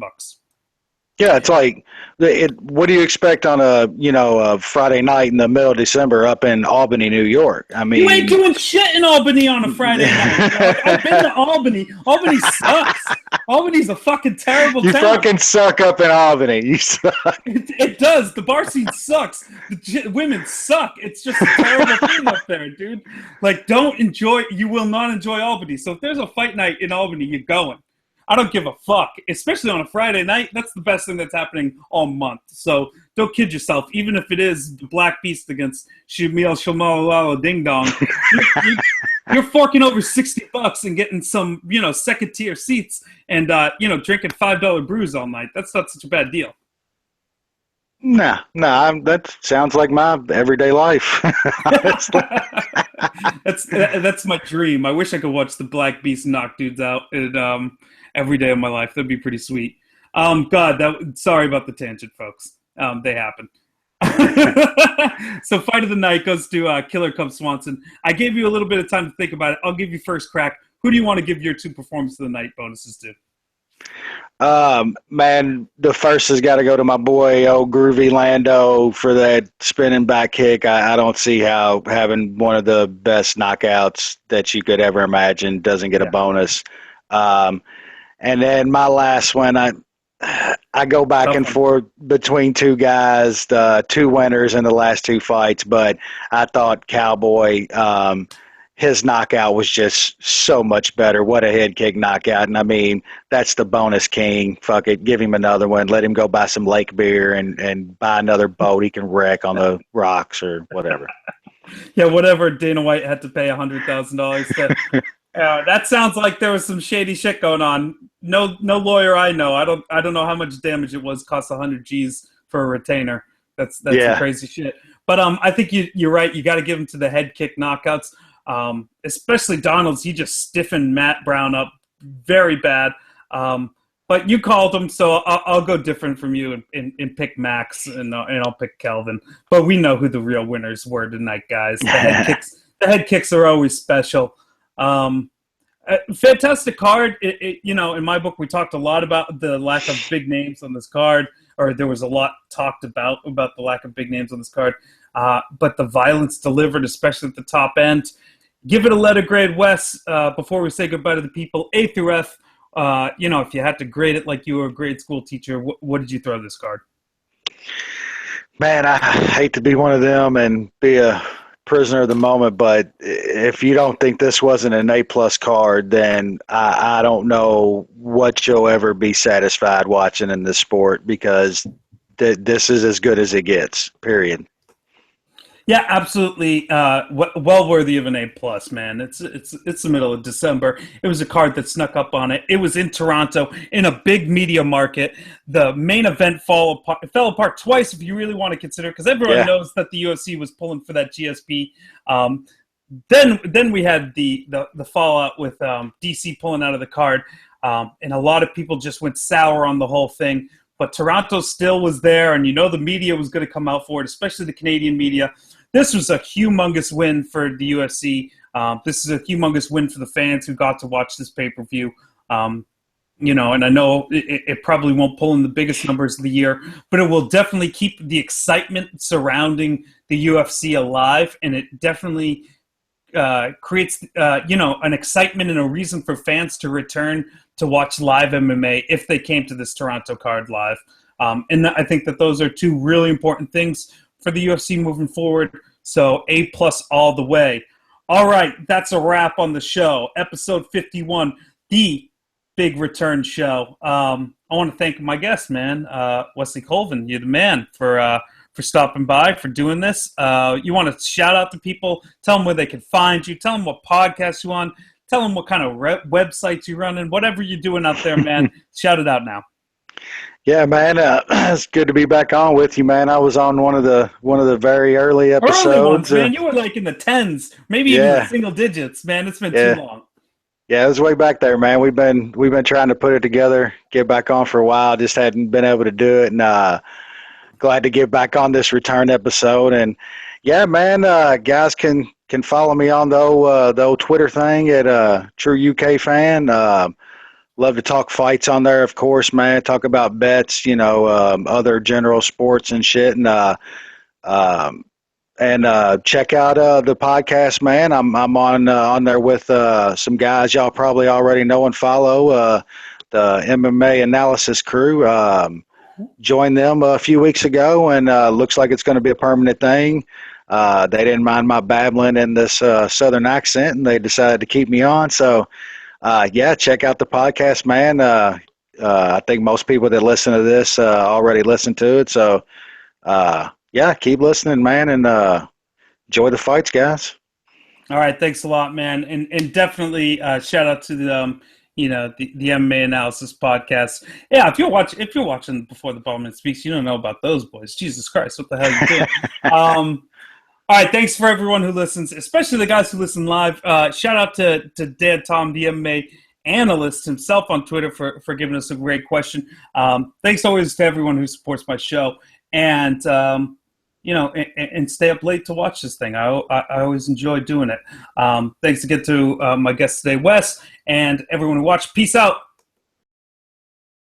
[SPEAKER 2] Yeah, it's like, what do you expect on a Friday night in the middle of December up in Albany, New York? I mean,
[SPEAKER 1] you ain't doing shit in Albany on a Friday night. I've been to Albany. Albany sucks. Albany's a fucking terrible town.
[SPEAKER 2] You fucking suck up in Albany. You suck.
[SPEAKER 1] It does. The bar scene sucks. The women suck. It's just a terrible thing up there, dude. Like, you will not enjoy Albany. So if there's a fight night in Albany, you're going. I don't give a fuck, especially on a Friday night. That's the best thing that's happening all month. So don't kid yourself. Even if it is the Black Beast against Shamil Shamalala Ding Dong, you're forking over $60 and getting some, second tier seats and, drinking $5 brews all night. That's not such a bad deal.
[SPEAKER 2] Nah, that sounds like my everyday life.
[SPEAKER 1] That's my dream. I wish I could watch the Black Beast knock dudes out every day of my life. That'd be pretty sweet. Sorry about the tangent, folks. They happen. So fight of the night goes to Killer Cub Swanson. I gave you a little bit of time to think about it. I'll give you first crack. Who do you want to give your 2 performance of the night bonuses to?
[SPEAKER 2] Man, the first has got to go to my boy, old Groovy Lando, for that spinning back kick. I don't see how having one of the best knockouts that you could ever imagine doesn't get a bonus. And then my last one, I go back and forth between 2 guys, 2 winners in the last 2 fights, but I thought Cowboy, his knockout was just so much better. What a head kick knockout. And I mean, that's the bonus king. Fuck it. Give him another one. Let him go buy some lake beer and buy another boat he can wreck on the rocks or whatever.
[SPEAKER 1] Yeah, whatever Dana White had to pay $100,000 to. That sounds like there was some shady shit going on. No lawyer I know. I don't know how much damage it was. Cost 100 G's for a retainer. That's some crazy shit. But I think you're right. You got to give him to the head kick knockouts. Especially Donald's. He just stiffened Matt Brown up very bad. But you called him, so I'll go different from you and pick Max, and I'll pick Kelvin. But we know who the real winners were tonight, guys. The head kicks are always special. Fantastic card. In my book, we talked a lot about the lack of big names on this card, or there was a lot talked about the lack of big names on this card. But the violence delivered, especially at the top end. Give it a letter grade, Wes, before we say goodbye to the people. A through F, if you had to grade it like you were a grade school teacher, what did you throw this card?
[SPEAKER 2] Man, I hate to be one of them and be a prisoner of the moment, but if you don't think this wasn't an A-plus card, then I don't know what you'll ever be satisfied watching in this sport, because this is as good as it gets, period.
[SPEAKER 1] Yeah, absolutely. Well worthy of an A+, man. It's the middle of December. It was a card that snuck up on it. It was in Toronto in a big media market. The main event fell apart twice, if you really want to consider, because everyone knows that the UFC was pulling for that GSP. Then we had the fallout with DC pulling out of the card, and a lot of people just went sour on the whole thing. But Toronto still was there, and the media was going to come out for it, especially the Canadian media. This was a humongous win for the UFC. This is a humongous win for the fans who got to watch this pay-per-view. And I know it probably won't pull in the biggest numbers of the year, but it will definitely keep the excitement surrounding the UFC alive, and it definitely creates, an excitement and a reason for fans to return to watch live MMA if they came to this Toronto card live. And I think that those are two really important things for the UFC moving forward. So A+ all the way. All right, that's a wrap on the show. Episode 51, the big return show. I want to thank my guest, man, Wesley Colvin. You're the man for stopping by, for doing this. You want to shout out to people, tell them where they can find you, tell them what podcast you're on, tell them what kind of websites you're running, whatever you're doing out there, man. Shout it out now.
[SPEAKER 2] Yeah, man, it's good to be back on with you, man. I was on one of the very early episodes.
[SPEAKER 1] Early ones, man. You were like in the tens, maybe even the single digits, man. It's been too long.
[SPEAKER 2] Yeah, it was way back there, man. We've been trying to put it together, get back on for a while, just hadn't been able to do it, and glad to get back on this return episode. And yeah, man, guys can follow me on the old Twitter thing at True UK Fan. Love to talk fights on there, of course, man. Talk about bets, other general sports and shit, and check out the podcast, man. I'm on there with some guys y'all probably already know and follow, the MMA analysis crew. Joined them a few weeks ago, and looks like it's going to be a permanent thing. They didn't mind my babbling in this southern accent, and they decided to keep me on. So. Check out the podcast, man. I think most people that listen to this already listen to it. So, keep listening, man, and enjoy the fights, guys.
[SPEAKER 1] All right, thanks a lot, man, and definitely shout out to the the MMA Analysis podcast. Yeah, if you're watching Before the Ballman Speaks, you don't know about those boys. Jesus Christ, what the hell are you doing? All right, thanks for everyone who listens, especially the guys who listen live. Shout out to Dan Tom, the MMA analyst himself on Twitter, for giving us a great question. Thanks always to everyone who supports my show. And, and stay up late to watch this thing. I always enjoy doing it. Thanks again to my guest today, Wes, and everyone who watched. Peace out.